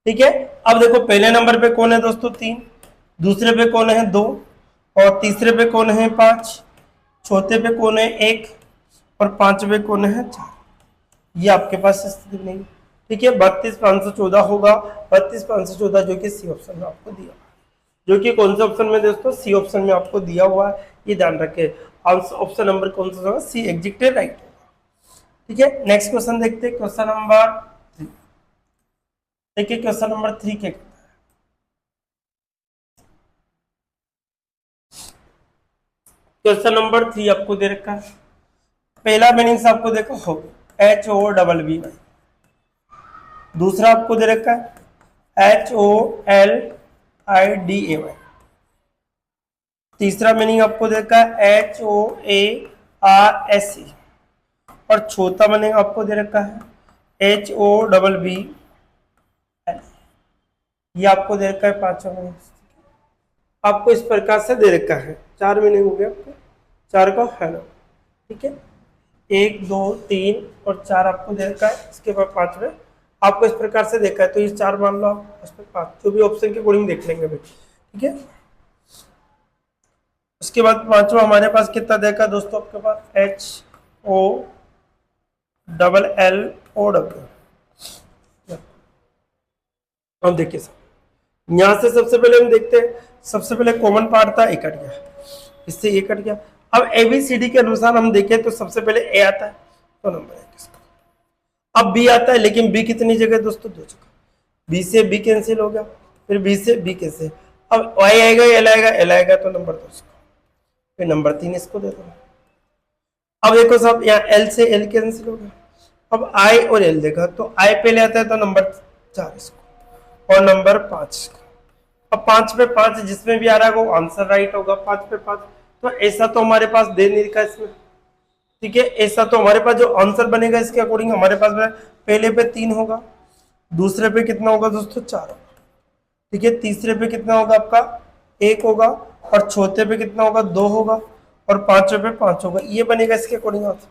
ठीक है। अब देखो पहले नंबर पे कौन है दोस्तों, 3, दूसरे पे कौन है 2, और तीसरे पे कौन है 5, चौथे पे कौन है 1, और पांचवे कौन है 4। ये आपके पास स्थिति बनेगी, ठीक है। 32,514 होगा, 32,514 जो कि सी ऑप्शन में आपको दिया, जो कि कौन से ऑप्शन में दोस्तों, सी ऑप्शन में आपको दिया हुआ है, ये ध्यान रखें। ऑप्शन नंबर कौन सा होगा, सी एग्जिट राइट होगा, ठीक है। नेक्स्ट क्वेश्चन देखते हैं, क्वेश्चन नंबर 3। देखिए क्वेश्चन नंबर 3 क्या कहता है। क्वेश्चन नंबर 3 आपको दे रखा है, पहला मीनिंग आपको देखो हो HOBBY, दूसरा आपको दे रखा है HOLIDAY, तीसरा मीनिंग आपको दे रखा है HOARSE, और चौथा मीनिंग आपको दे रखा है HOBBL। ये आपको दे रखा है पांचवा मीनिंग, आपको इस प्रकार से दे रखा है। 4 मीनिंग हो गया आपको, 4 का है ना, ठीक है। 1 2 3 और 4 आपको दे रखा है, इसके बाद 5वें आपको इस प्रकार से देखा है, तो ये 4 मान लो आप, उस पर 5, जो भी ऑप्शन के अकॉर्डिंग देख लेंगे भाई, ठीक है। उसके बाद 5वां हमारे पास कितना देखा दोस्तों, आपके पास HOLLOW। अब देखिए सब यहां से सबसे पहले हम देखते हैं, सबसे पहले कॉमन पार्ट था, ए कट गया, इससे ए कट गया। अब ABCD के अनुसार हम देखें तो सबसे पहले ए आता है, तो नंबर है किसका। अब बी आता है, लेकिन बी कितनी जगह दोस्तों, 2 जगह, बी से बी कैंसिल हो गया, फिर बी से बी कैंसिल, अब वाई आएगा, एल आएगा, एल आएगा तो नंबर 2 इसको, फिर नंबर 3 इसको दे दो। अब देखो साहब यहाँ एल से एल कैंसिल हो गया, अब आई और एल देखा तो आई पहले आता है, तो नंबर 4 इसको, और नंबर 5 इसको। अब 5 पे 5 जिसमें भी आ रहा है वो आंसर राइट होगा, 5 पे 5, तो ऐसा तो हमारे पास दे नहीं रखा इसमें, ठीक है। ऐसा तो हमारे पास जो आंसर बनेगा इसके अकॉर्डिंग हमारे पास पहले पे 3 होगा, दूसरे पे कितना होगा दोस्तों 4 होगा, ठीक है। तीसरे पे कितना होगा आपका 1 होगा, और चौथे पे कितना होगा 2 होगा, और पांचवे पे 5 होगा, ये बनेगा इसके अकॉर्डिंग आंसर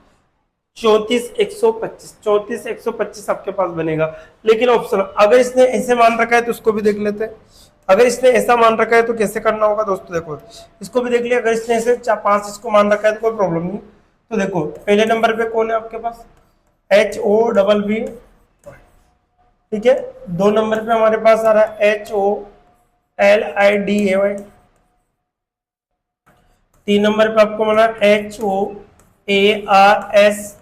34,125, 34,125 आपके पास बनेगा। लेकिन ऑप्शन अगर इसने ऐसे मान रखा है तो उसको भी देख लेते हैं, अगर इसने ऐसा मान रखा है तो कैसे करना होगा दोस्तों, देखो इसको भी देख लिया, अगर इसने ऐसे 5 इसको मान रखा है तो कोई प्रॉब्लम नहीं। तो देखो पहले नंबर पे कौन है आपके पास, HOBB, ठीक है। 2 नंबर पे हमारे पास आ रहा है HOLIDAY, 3 नंबर पे आपको मिला HOARSE,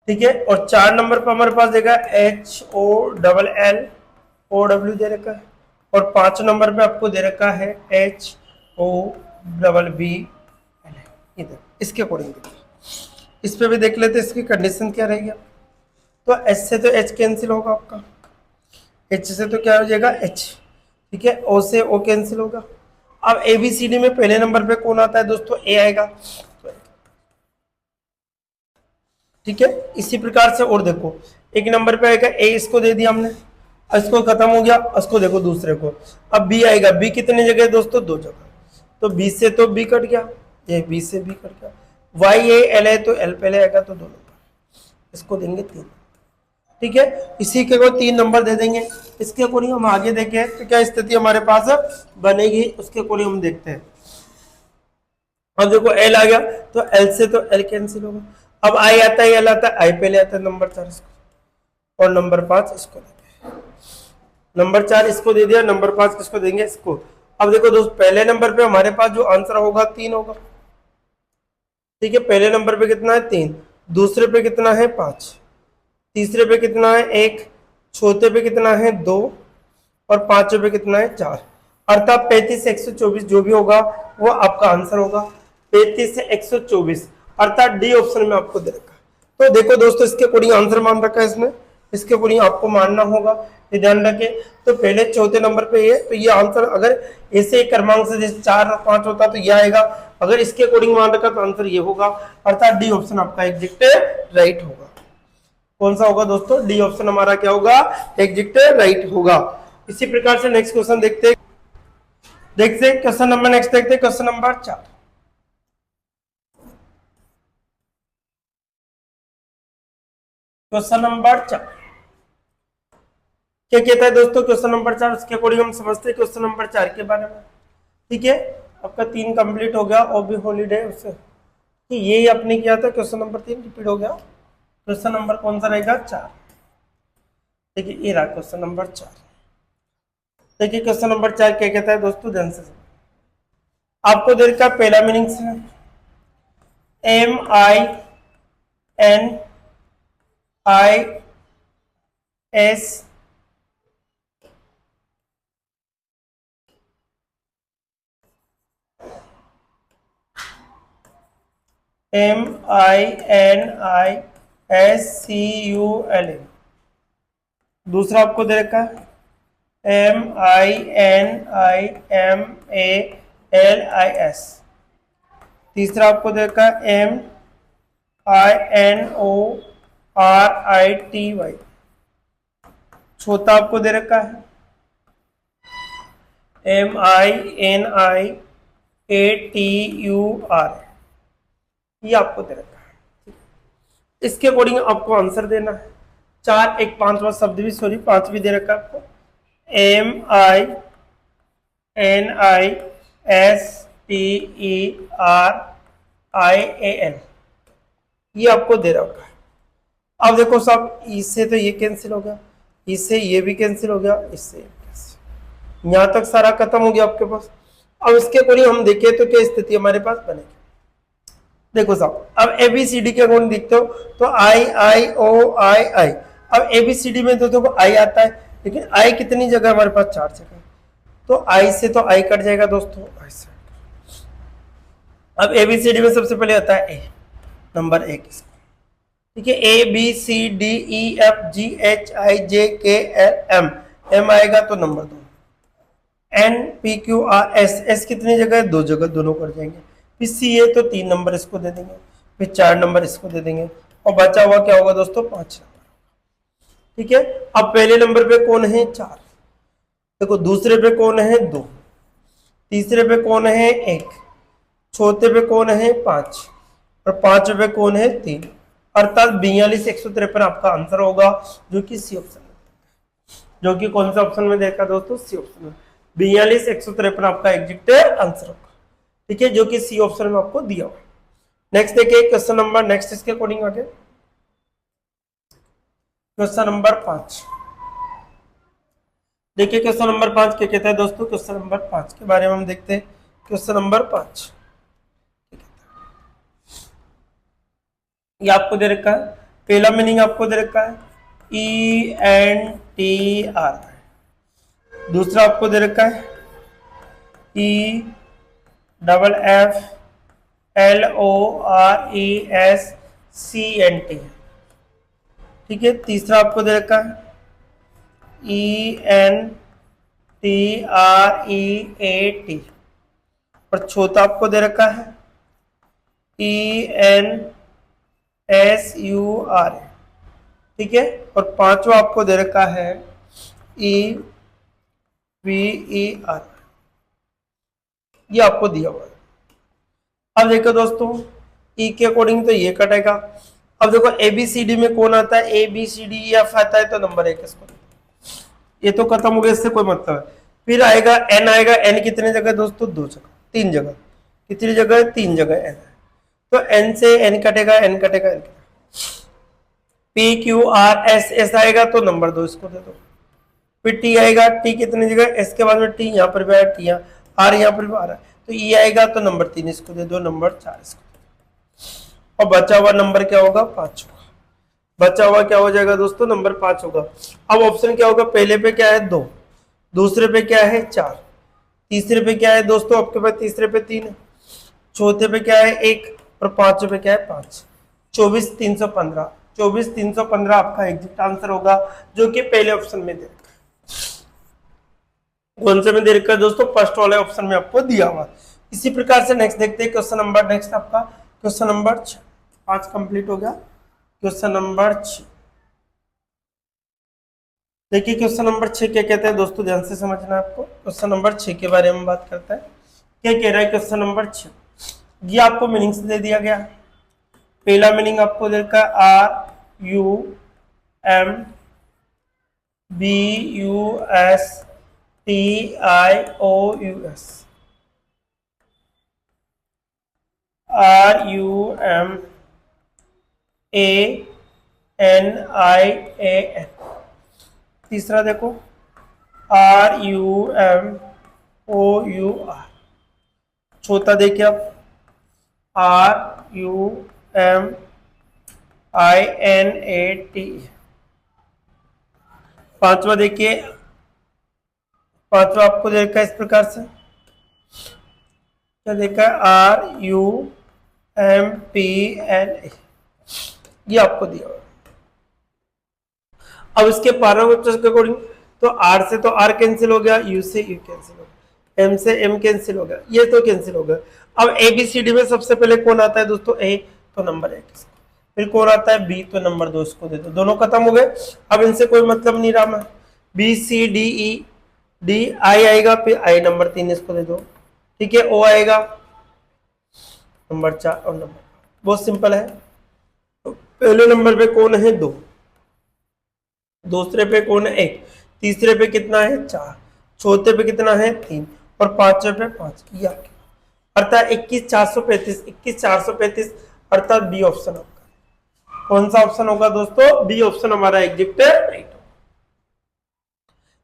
ठीक है। और 4 नंबर पे हमारे पास देखा HOLLOW दे रखा है, और 5 नंबर पे आपको दे रखा है HOBBL। इधर इसके अकॉर्डिंग इस पे भी देख लेते इसकी कंडीशन क्या रहेगी। तो एच से तो एच कैंसिल होगा आपका, एच से तो क्या हो जाएगा एच, ठीक है। ओ से ओ कैंसिल होगा। अब ABCD में पहले नंबर पे कौन आता है दोस्तों, ए आएगा, ठीक है। इसी प्रकार से और देखो 1 नंबर पे आएगा ए, इसको दे दिया हमने, इसको खत्म हो गया, इसको देखो दूसरे को। अब बी आएगा, बी कितनी जगह है दोस्तों 2 जगह, तो बी से तो बी कट गया, ये बी से बी कट गया, वाई ए एल है तो एल पहले आएगा, तो 2 नंबर इसको देंगे 3, ठीक है। इसी के को 3 नंबर दे देंगे। इसके अकॉर्डिंग हम आगे देखें तो क्या स्थिति हमारे पास बनेगी, उसके अकॉर्डिंग हम देखते हैं। अब देखो एल आ गया तो एल से तो एल कैंसिल होगा, अब आई आता है एल आता है, आई पहले आता है, नंबर 4 इसको, और नंबर 5 इसको देंगे, नंबर 4 इसको दे दिया, नंबर 5 किसको देंगे इसको। अब देखो दोस्त पहले नंबर पे हमारे पास जो आंसर होगा 3 होगा, ठीक है। पहले नंबर पे कितना है 3, दूसरे पे कितना है 5, तीसरे पे कितना है 1, चौथे पे कितना है 2, और पांचवे पे कितना है 4। अर्थात 35 से 124 जो भी होगा वो आपका आंसर होगा। 35 से 124 अर्थात डी ऑप्शन में आपको दे रखा है। तो देखो दोस्तों, इसके अकॉर्डिंग आंसर मान रखा है इसमें, इसके अकॉर्डिंग आपको मानना होगा, ये ध्यान रखें। तो पहले चौथे नंबर पे ये, तो ये आंसर अगर ऐसे क्रमांक से जैसे 4 और 5 होता तो ये आएगा, अगर इसके अकॉर्डिंग मान रखा तो आंसर ये होगा, अर्थात डी ऑप्शन आपका एग्जैक्ट राइट होगा। कौन सा होगा दोस्तों? डी ऑप्शन हमारा क्या होगा? एग्जैक्ट राइट होगा। इसी प्रकार से नेक्स्ट क्वेश्चन देखते क्वेश्चन नंबर नेक्स्ट देखते हैं, क्वेश्चन नंबर 4। क्वेश्चन नंबर 4 क्या कहता है दोस्तों? क्वेश्चन नंबर 4 उसके अकॉर्डिंग हम समझते हैं क्वेश्चन नंबर 4 के बारे में। ठीक है, आपका 3 कंप्लीट हो गया और भी हॉलीडे उससे, ये आपने किया था, क्वेश्चन नंबर 3 रिपीट हो गया। क्वेश्चन नंबर कौन सा रहेगा? 4। देखिए ये रहा क्वेश्चन नंबर 4। देखिए क्वेश्चन नंबर 4 क्या कहता है दोस्तों, ध्यान से आपको देर का पहला मीनिंग से MINIS MINISCULA। दूसरा आपको दे रखा है MINIMALIS। तीसरा आपको दे रखा है MINORITY। चौथा आपको दे रखा है MINIATUR। ये आपको दे रखा है। इसके अकॉर्डिंग आपको आंसर देना है। 4 एक 5वां शब्द भी, सॉरी 5 भी दे रखा है आपको, MINISTERIAL, ये आपको दे रखा है। अब देखो साहब, इससे तो ये कैंसिल हो गया, इससे ये भी कैंसिल हो गया, इससे यहां तक सारा खत्म हो गया आपके पास। अब इसके अकॉर्डिंग हम देखें तो क्या स्थिति हमारे पास बनेगी। देखो साहब, अब ABCD के अकॉर्डिंग देखते हो तो I। अब ABCD में तो देखो I आता है, लेकिन I कितनी जगह हमारे पास? 4 जगह। तो I से तो I कट जाएगा दोस्तों, I से। अब ABCD में सबसे पहले आता है A, नंबर 1 इसका। ठीक है, ABCDEFGHIJKLM, M आएगा तो नंबर 2। NPQRS, S कितनी जगह है? 2 जगह, दोनों कर जाएंगे। फिर CA तो 3 नंबर इसको दे देंगे, फिर 4 नंबर इसको दे देंगे, और बचा हुआ क्या होगा दोस्तों? 5 नंबर। ठीक है, अब पहले नंबर पे कौन है? 4। देखो दूसरे पे कौन है? 2। तीसरे पे कौन है? 1। चौथे पे कौन है? 5। और 5वें पे कौन है? 3। अर्थात 42 153 आपका आंसर होगा, जो कि सी ऑप्शन में, जो कि कौन सा ऑप्शन में देखा दोस्तों? सी ऑप्शन में। 42 153 आपका एग्जैक्ट आंसर होगा। ठीक है, जो कि सी ऑप्शन में आपको दिया हुआ। नेक्स्ट देखिए क्वेश्चन नंबर नेक्स्ट, इसके अकॉर्डिंग आगे क्वेश्चन नंबर 5। देखिए क्वेश्चन नंबर 5 क्या कहता है दोस्तों? क्वेश्चन नंबर 5 के बारे में हम देखते हैं। क्वेश्चन नंबर 5 ये आपको दे रखा है, पहला मीनिंग आपको दे रखा है ENTR। दूसरा आपको दे रखा है EFFLORESCENT। ठीक है, तीसरा आपको दे रखा है ENTREAT, और चौथा आपको दे रखा है ENSUR। ठीक है, और पांचवा आपको दे रखा है EVER। ये आपको दिया हुआ है। अब देखो दोस्तों, ई के अकॉर्डिंग तो ये कटेगा। अब देखो ABCD में कौन आता है? ABCDEF आता है तो नंबर 1 इसको, ये तो खत्म हो गया, इससे कोई मतलब है। फिर आएगा N, आएगा N कितने जगह दोस्तों? 2 जगह, 3 जगह। कितनी जगह? 3 जगह N है, तो N से N कटेगा, N कटेगा, N कटेगा। PQRS आएगा तो नंबर 2 इसको दे दो। फिर T आएगा, T कितनी जगह? S के बाद में T यहाँ पर भी आया, T यहाँ, R यहाँ पर भी आ रहा है, तो E आएगा तो नंबर 3 इसको दे दो, नंबर 4 इसको। और बचा हुआ नंबर क्या होगा? 5 होगा। बचा हुआ क्या हो जाएगा दोस्तों? नंबर 5 होगा। अब ऑप्शन क्या होगा? पहले पे क्या है? 2, दूसरे पे क्या है? 4, तीसरे पे क्या है दोस्तों आपके पास, तीसरे पे 3 है, चौथे पे क्या है 1 और पांचवे पे क्या है 5। 24,315, 24,315 आपका एग्जैक्ट आंसर होगा, जो कि पहले ऑप्शन में दे रखा है। कौन से में दे रखा है दोस्तों, फर्स्ट वाले ऑप्शन में आपको दिया हुआ। इसी प्रकार से नेक्स्ट देखते हैं क्वेश्चन नंबर, नेक्स्ट आपका क्वेश्चन नंबर 6, 5 कंप्लीट हो गया। क्वेश्चन नंबर 6 देखिए, क्वेश्चन नंबर 6 क्या कहते हैं दोस्तों, ध्यान से समझना है आपको। क्वेश्चन नंबर 6 के बारे में बात करता है। क्या कह रहा है क्वेश्चन नंबर 6, ये आपको मीनिंग्स दे दिया गया। पहला मीनिंग आपको देखा RUMBUSTIOUS, RUMANIAN। तीसरा देखो RUMOUR। चौथा देखिए आप RUMINAT। पांचवा देखिए, पांचवा आपको देखा इस प्रकार से, क्या देखा RUMPNA, ये आपको दिया हुआ। अब इसके पैरामीटर्स के अकॉर्डिंग तो R से तो R कैंसिल हो गया, U से U कैंसिल हो गया, M से M कैंसिल हो गया, ये तो कैंसिल हो गया। अब ABCD में सबसे पहले कौन आता है दोस्तों, A, तो नंबर 1 इसको, फिर कौन आता है B, तो नंबर 2 इसको दे दो, दोनों खत्म हो गए। अब इनसे कोई मतलब नहीं रहा, मैं BCDEDI आएगा, फिर I नंबर 3 इसको दे दो, ठीक है। O आएगा नंबर 4 और नंबर, बहुत सिंपल है। तो पहले नंबर पे कौन है 2, दूसरे पे कौन है 1, तीसरे पे कितना है 4, चौथे पे कितना है 3 और पांचवे पे 5, ये आपके अर्थात 21,435, 21,435 अर्थात बी ऑप्शन आपका। कौन सा ऑप्शन होगा दोस्तों, बी ऑप्शन हमारा एग्जैक्ट राइट होगा।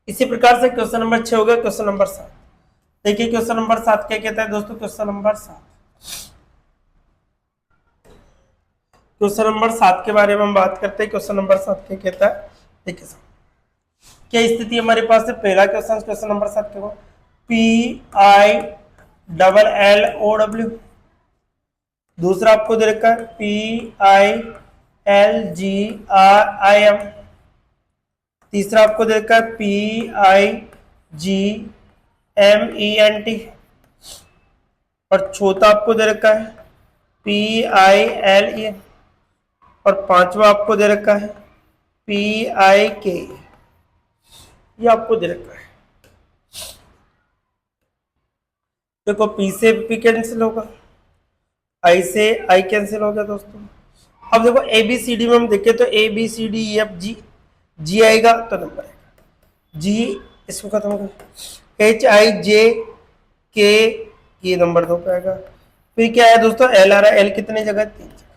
इसी प्रकार से क्वेश्चन नंबर 6 हो गया। क्वेश्चन नंबर 7 देखिए, क्वेश्चन नंबर 7 क्या कहता है दोस्तों, क्वेश्चन नंबर 7, क्वेश्चन नंबर 7 के बारे में हम बात करते हैं। क्वेश्चन नंबर 7 क्या कहता है, देखिए क्या स्थिति हमारे पास है। पहला क्वेश्चन, क्वेश्चन नंबर 7 क्या होगा, PILLOW। दूसरा आपको दे रखा है PILGRIM। तीसरा आपको दे रखा है PIGMENT और चौथा आपको दे रखा है PILE और पांचवा आपको दे रखा है PIK, ये आपको दे रखा है। देखो P से P कैंसिल होगा, I से I कैंसिल हो गया दोस्तों। अब देखो ABCD में हम देखें तो ABCDEFG, G आएगा तो नंबर आएगा, G इसको खत्म हो गया, HIJK ये नंबर 2 पे आएगा। फिर क्या है दोस्तों, L आ रहा है, L कितने जगह 3 जगह,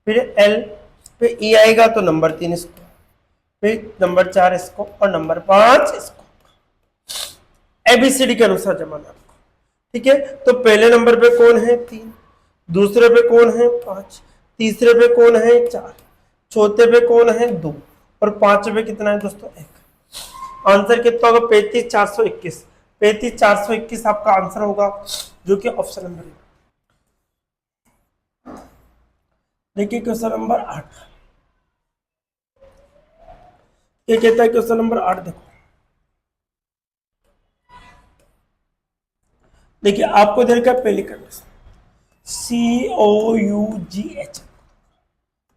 फिर L पे E आएगा तो नंबर 3 इसको, फिर नंबर 4 इसको और नंबर 5 इसको, ABCD के अनुसार जमाना आपको, ठीक है। तो पहले नंबर पे कौन है 3, दूसरे पे कौन है 5, तीसरे पे कौन है 4, चौथे पे कौन है 2 और पांचवे पे कितना है दोस्तों 1। आंसर कितना होगा 35,421, 35,421 आपका आंसर होगा, जो कि ऑप्शन नंबर है। देखिए क्वेश्चन नंबर 8 क्या कहता है। क्वेश्चन नंबर 8 देखो, देखिए आपको दे रखा है पहली कंडीशन COUGH,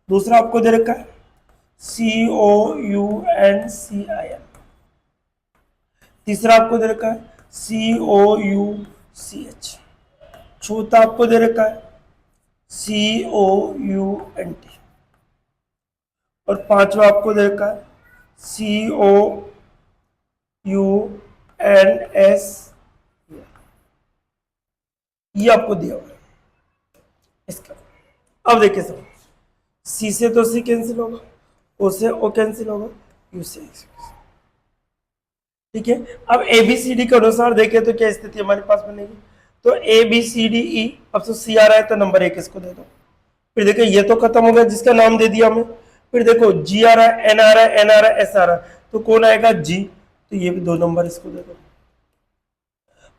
दूसरा आपको दे रखा है COUNCIN, तीसरा आपको दे रखा है COUCH, चौथा आपको दे रखा है COUNT और पांचवा आपको दे रखा है COUNS, ये आपको दिया हुआ है इसका। अब देखिए सब, C से तो C कैंसिल होगा, O से O कैंसिल होगा, U से X, ठीक है। अब ABCD के अनुसार देखें तो क्या स्थिति हमारे पास बनेगी, तो ABCDE, अब तो C आ रहा है तो नंबर 1 इसको दे दो। फिर देखो ये तो खत्म हो गया जिसका नाम दे दिया हमें, फिर देखो G आ रहा है, N आ रहा है, N आ रहा है, S आ रहा है, तो कौन आएगा G, तो ये भी 2 नंबर इसको दे दो।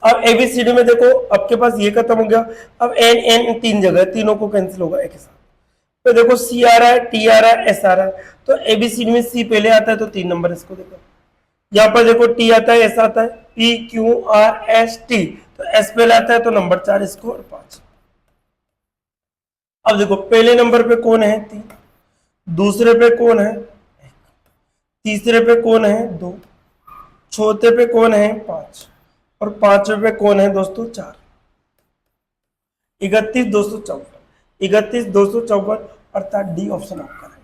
अब एबीसीडी में देखो आपके पास ये खत्म हो गया, अब एन एन तीन जगह, तीनों को कैंसिल होगा एक साथ। तो देखो सी आ रहा है, टी आ रहा है, एस आ रहा है, तो एबीसीडी में सी पहले आता है तो 3 नंबर इसको देखो। यहाँ पर देखो टी आता है, एस आता है, P Q R S T, तो एस पहले आता है तो नंबर 4 इसको और 5। अब देखो पहले नंबर पे कौन है 3, दूसरे पे कौन है 1, तीसरे पे कौन है 2, चौथे पे कौन है 5 और पांचवे पे कौन है दोस्तों 4। 31,254 अर्थात डी ऑप्शन आपका राइट।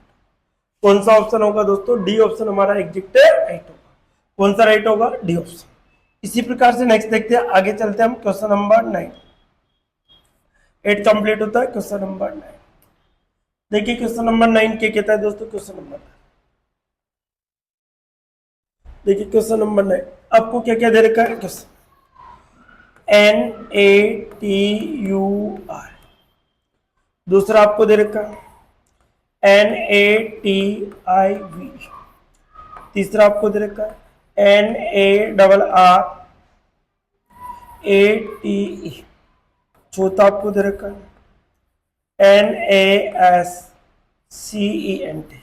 कौन सा ऑप्शन होगा दोस्तों, डी ऑप्शन हमारा एग्जिट राइट होगा। कौन सा राइट होगा, डी ऑप्शन। इसी प्रकार से नेक्स्ट देखते हैं, आगे चलते हैं हम क्वेश्चन नंबर 9। 8 कंप्लीट होता है, क्वेश्चन नंबर 9 देखिए। क्वेश्चन नंबर 9 क्या कहता है दोस्तों, क्वेश्चन नंबर देखिए। क्वेश्चन नंबर 9 आपको क्या क्या दे रखा है, क्वेश्चन NATUR, दूसरा आपको दे रखा NATIV, तीसरा आपको दे रखा NARRATE, चौथा आपको दे रखा NASCENT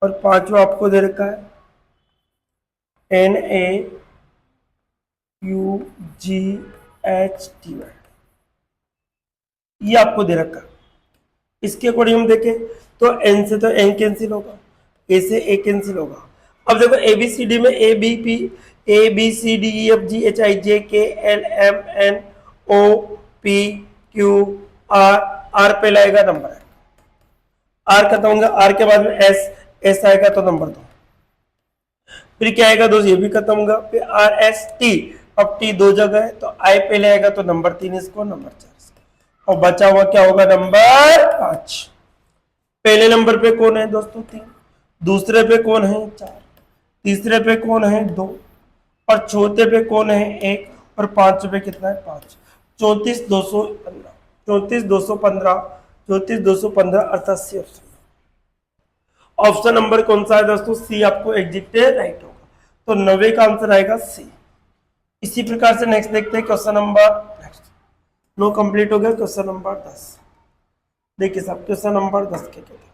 और पांचवा आपको दे रखा है NAUGHT, ये आपको दे रखा। इसके अकॉर्डिंग हम देखें तो एन से तो एन कैंसिल होगा, ए से ए कैंसिल होगा। अब देखो एबीसीडी में A B C D E F G H I J K L M N O P Q R, R पे लाएगा नंबर है, आर खत्म होगा, आर के बाद में एस, एस आएगा तो नंबर 2, फिर क्या आएगा दोस्त, ये भी खत्म होगा, फिर आर एस टी, अब टी 2 जगह है तो आई पहले आएगा तो नंबर 3 इसको, नंबर 4 और बचा हुआ क्या होगा नंबर 5। पहले नंबर पे कौन है दोस्तों 3, दूसरे पे कौन है 4, तीसरे पे कौन है 2 और चौथे पे कौन है 1 और पांचवे पे कितना है 5। 34,215 अर्थात सी ऑप्शन। ऑप्शन नंबर कौन सा है दोस्तों, सी आपको एग्जिट राइट होगा, तो 90 का आंसर आएगा सी। इसी प्रकार से नेक्स्ट देखते हैं क्वेश्चन नंबर, नेक्स्ट 9 कंप्लीट हो गया, क्वेश्चन नंबर 10 देखिए साहब। क्वेश्चन नंबर 10 के कहते हैं,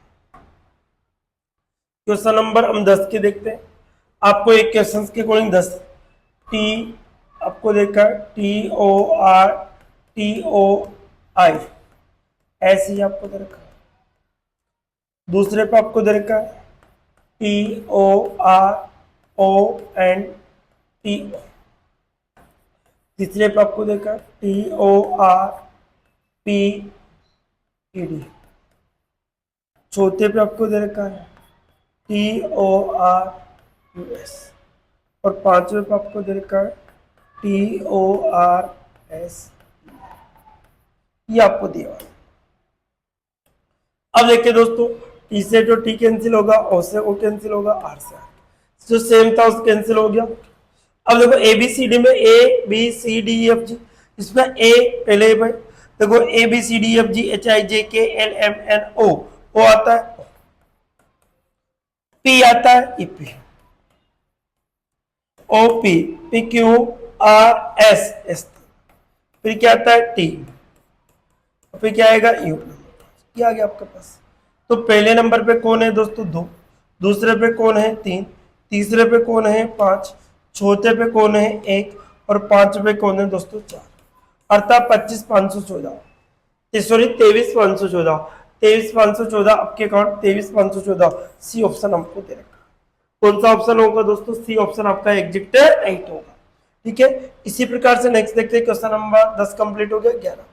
क्वेश्चन नंबर हम 10 के देखते हैं। आपको एक क्वेश्चन के अकॉर्डिंग 10 टी आपको देखा TORTOI ऐसे ही आपको दे रखा। दूसरे पे आपको दे रखा TORONTO, तीसरे पे आपको देखा TORPED, चौथे पे आपको दे रखा है TORUS और पांचवे पे आपको दे रखा है TORS, ये आपको दिया। अब देखिए दोस्तों, टी से तो टी कैंसिल होगा, ओ से ओ कैंसिल होगा, आर से आर जो सेम था उस कैंसिल हो गया। अब देखो एबीसीडी में A B C D F G, इसमें ए पहले भाई देखो A B C D F G H I J K L M N ओ आता है, पी आता है E P, O P P Q R S S, फिर क्या आता है टी, फिर क्या आएगा यू, क्या आ गया आपके पास। तो पहले नंबर पे कौन है दोस्तों 2, दूसरे पे कौन है 3, तीसरे पे कौन है 5, चौथे पे कौन है 1 और पांचवे पे कौन है दोस्तों 4, अर्थात 25,514 सॉरी 23,514, 23,514 आपके अकाउंट 23,514 सी ऑप्शन हमको दे रखा। कौन सा ऑप्शन होगा दोस्तों, सी ऑप्शन आपका एग्जिट राइट होगा। ठीक है, इसी प्रकार से नेक्स्ट देखते हैं क्वेश्चन नंबर 10 कंप्लीट हो गया। 11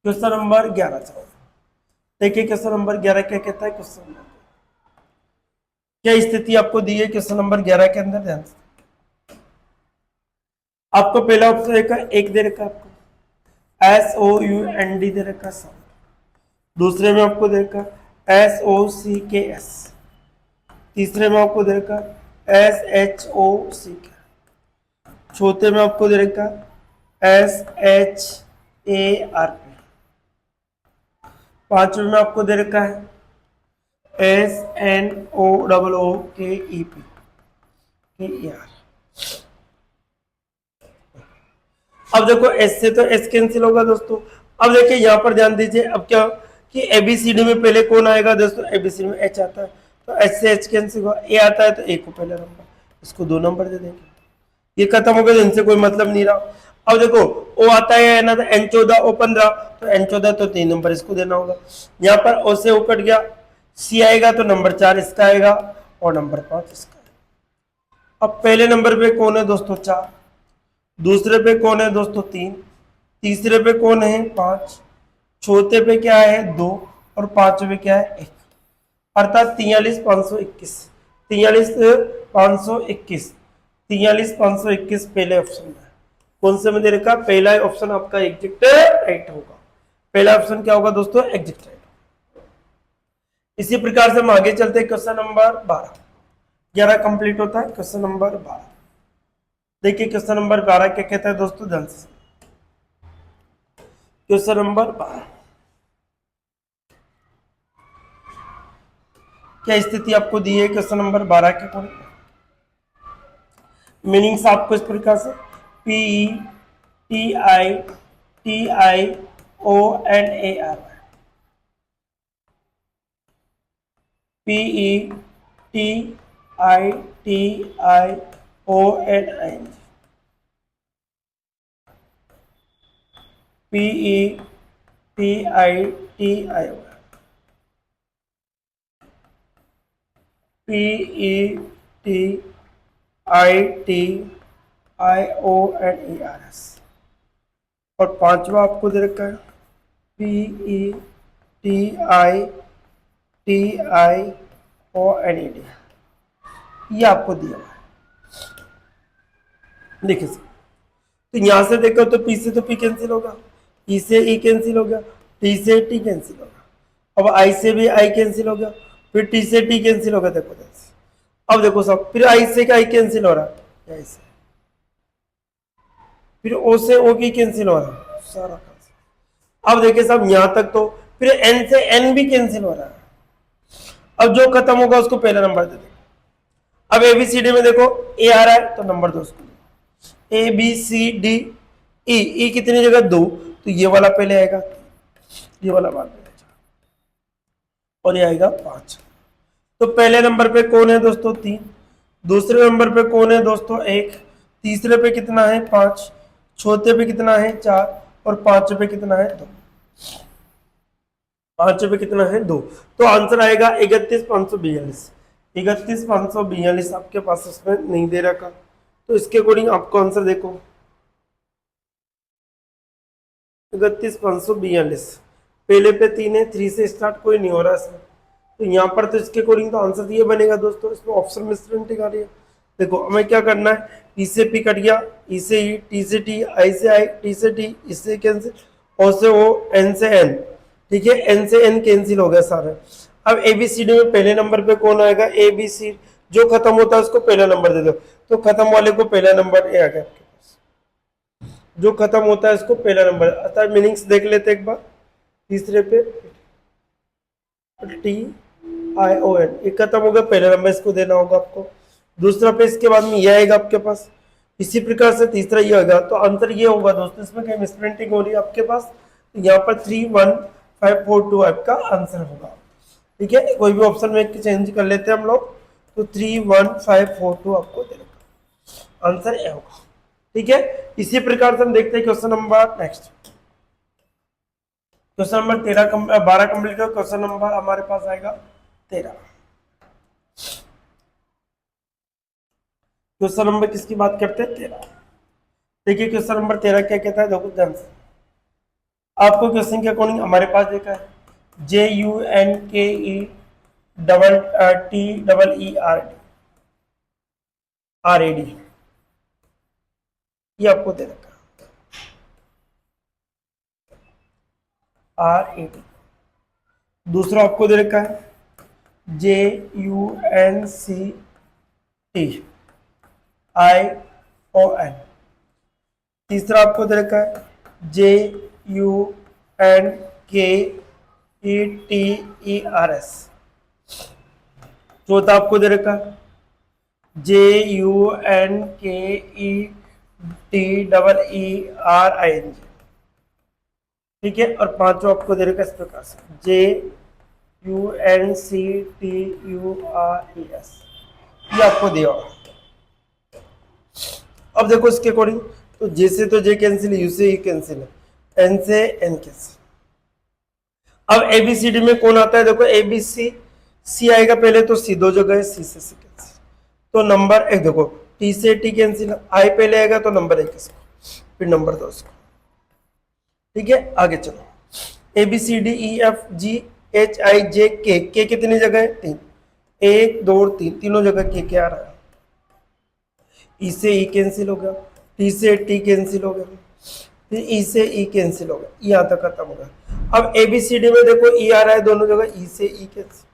क्वेश्चन नंबर 11 चलो देखिए। क्वेश्चन नंबर 11 क्या कहता है, क्वेश्चन नंबर क्या स्थिति आपको दी है क्वेश्चन नंबर 11 के अंदर, ध्यान से। आपको पहला ऑप्शन देखा एक दे रखा आपको SOUND दे रखा साउंड, दूसरे में आपको देखा SOCKS, तीसरे में आपको दे रखा SHOCK, चौथे में आपको दे रखा SHARP, पांचवे में आपको दे रखा है SNOOOKEP, अब देखो एस से तो एस कैंसिल होगा दोस्तों। अब देखिए यहाँ पर ध्यान दीजिए, अब क्या कि एबीसीडी में पहले कौन आएगा दोस्तों, एबीसीडी में एच आता है, तो एच से एच कैंसिल होगा, ए आता है तो ए को पहला नंबर, इसको 2 नंबर दे देंगे, ये खत्म हो गया, तो इनसे कोई मतलब नहीं रहा। अब देखो ओ आता है ना, तो एन 14 ओ 15, तो एन 14 तो 3 नंबर इसको देना होगा। यहाँ पर ओ से ओ कट गया, सी आएगा तो नंबर 4 इसका आएगा और नंबर 5 इसका आएगा। अब पहले नंबर पे कौन है दोस्तों 4, दूसरे पे कौन है दोस्तों 3, तीसरे पे कौन है 5, चौथे पे क्या है 2 और पांचवे पे क्या है 1, अर्थात 43,521, 43,521, 43,521 पहले ऑप्शन में कौन से में दे रखा, पहला ऑप्शन आपका एग्जैक्ट राइट होगा। पहला ऑप्शन क्या होगा दोस्तों, एग्जैक्ट राइट। इसी प्रकार से हम आगे चलते हैं, क्वेश्चन नंबर 12, 11 कंप्लीट होता है, क्वेश्चन नंबर 12। देखिए क्वेश्चन नंबर 12 क्या कहता है दोस्तों, ध्यान से। क्वेश्चन नंबर 12 क्या स्थिति आपको दी है, क्वेश्चन नंबर 12 के अकॉर्डिंग मीनिंग्स आपको इस प्रकार से, P T I O N A R, P T I O N I, P T I PETIAIONERS, और पांचवा आपको दे रखा है PETITIONED, ये आपको दिया हुआ है। देखिए तो यहां से देखो तो पी से तो पी कैंसिल होगा, ई से ई कैंसिल होगा, टी से टी कैंसिल होगा, अब आई से भी आई कैंसिल होगा, फिर टी से टी कैंसिल होगा, देखो अब देखो सब, फिर आई से आई कैंसिल हो रहा है, आई से, फिर ओ से ओ की कैंसिल हो रहा है सारा कैंसिल। अब देखिए सब यहां तक, तो फिर एन से एन भी कैंसिल हो रहा है। अब जो खत्म होगा उसको पहला नंबर दे देंगे। अब एबीसीडी में देखो ए आ रहा है तो नंबर 2 उसको, ए बी सी डी ई, ई कितनी जगह 2, तो ये वाला पहले आएगा, ये वाला बाद में, और ये आएगा 5। तो पहले नंबर पे कौन है दोस्तों 3, दूसरे नंबर पे कौन है दोस्तों 1, तीसरे पे कितना है 5, चौथे पे कितना है 4 और पांचवे पे कितना है 2, पांचवे पे कितना है 2। तो आंसर आएगा 31,542, 31,542 आपके पास इसमें नहीं दे रखा, तो इसके अकॉर्डिंग आपको आंसर देखो 31,542, पहले पे 3 है, 3 से स्टार्ट कोई नहीं हो रहा इसमें, तो यहाँ पर तो इसके अकॉर्डिंग तो आंसर ये बनेगा दोस्तों, इसमें ऑप्शन मिसप्रिंटिंग आ रही है। देखो हमें क्या करना है, ई से पी कट गया, ई से ई, टी से टी, आई से आई, टी से टी, इससे कैंसिल, ओ से ओ, एन से एन, ठीक है, एन से एन कैंसिल हो गया सारे। अब एबीसीडी में पहले नंबर पे कौन आएगा, ए बी सी, जो खत्म होता है उसको पहला नंबर दे दो, तो खत्म वाले को पहला नंबर ए आ गया आपके पास, जो खत्म होता है इसको पहला नंबर। अतः मीनिंग्स देख लेते एक बार, तीसरे पे टी आई ओ एन, ये खत्म हो गया, पहला नंबर इसको देना होगा आपको, दूसरा पे इसके बाद में ये आएगा आपके पास, इसी प्रकार से तीसरा ये होगा। तो आंसर ये होगा दोस्तों, इसमें कहीं मिसप्रिंटिंग हो रही है आपके पास, तो यहाँ पर 31542 आपका आंसर होगा, ठीक है। कोई भी ऑप्शन में चेंज कर लेते हैं हम लोग, तो 31542 आपको दे देगा, आंसर ए होगा, ठीक है। इसी प्रकार से हम देखते हैं question number next, question number 12 complete हो, क्वेश्चन नंबर हमारे पास आएगा 13। क्वेश्चन नंबर किसकी बात करते हैं, 13। देखिए क्वेश्चन नंबर 13 क्या कहता है, देखो ध्यान से, आपको क्वेश्चन के अकॉर्डिंग हमारे पास देखा है JUNKETERERAD, ये आपको दे रखा RAD। दूसरा आपको दे रखा है JUNCTION। तीसरा आपको दे रखा है JUNKETERS। चौथा आपको दे रखा है JUNKETERS। TEERING, ठीक है। और पांचों आपको दे रखा इस प्रकार से JUNCTURES, ये आपको दिया होगा। अब देखो इसके अकॉर्डिंग, तो जे से तो जे कैंसिल, यू से यू कैंसिल है, एन से एन कैंसिल। अब एबीसीडी में कौन आता है, देखो एबीसी, सी आएगा पहले तो सी दो जगह है, सी से सी कैंसिल, तो नंबर एक देखो टी से टी कैंसिल, आई पहले आएगा तो नंबर एक इसको, फिर नंबर दो इसको, ठीक है। आगे चलो, A B C D E F G H I J K, K कितनी जगह है, तीन, एक दो और तीन, तीनों जगह के आ रहा है। ई से ई कैंसिल हो गया, टी से टी कैंसिल हो गया, फिर ई से ई कैंसिल हो गया, यहाँ तक खत्म हो गया। अब ए बी सी डी में देखो ई आ रहा है दोनों जगह, ई से ई कैंसिल,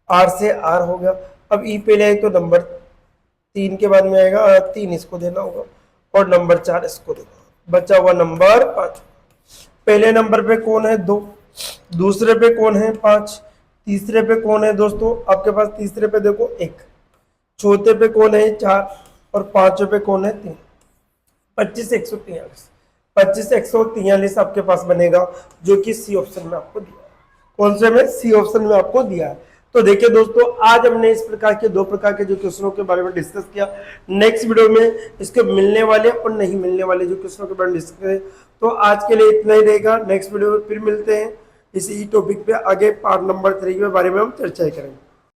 आर से आर हो गया। अब ई पहले आए तो नंबर तीन के बाद में आएगा तीन, इसको देना होगा, और नंबर चार इसको देना, बचा हुआ नंबर पांच। पहले नंबर पे कौन है, दो, दूसरे पे कौन है, पांच, तीसरे पे कौन है दोस्तों आपके पास, तीसरे पे देखो एक, चौथे पे कौन है, चार, और पांचवें पे कौन है, तीन। 25 143 आपके पास बनेगा, जो कि सी ऑप्शन में आपको दिया है। कौन से में, सी ऑप्शन में आपको दिया है। तो देखिए दोस्तों, आज हमने इस प्रकार के दो प्रकार के जो क्वेश्चनों के बारे में डिस्कस किया। नेक्स्ट वीडियो में इसके मिलने वाले और नहीं मिलने वाले जो क्वेश्चनों के बारे में डिस्कस करें। तो आज के लिए इतना ही रहेगा, नेक्स्ट वीडियो में फिर मिलते हैं इसी टॉपिक पे, आगे पार्ट नंबर 3 के बारे में हम चर्चा करेंगे।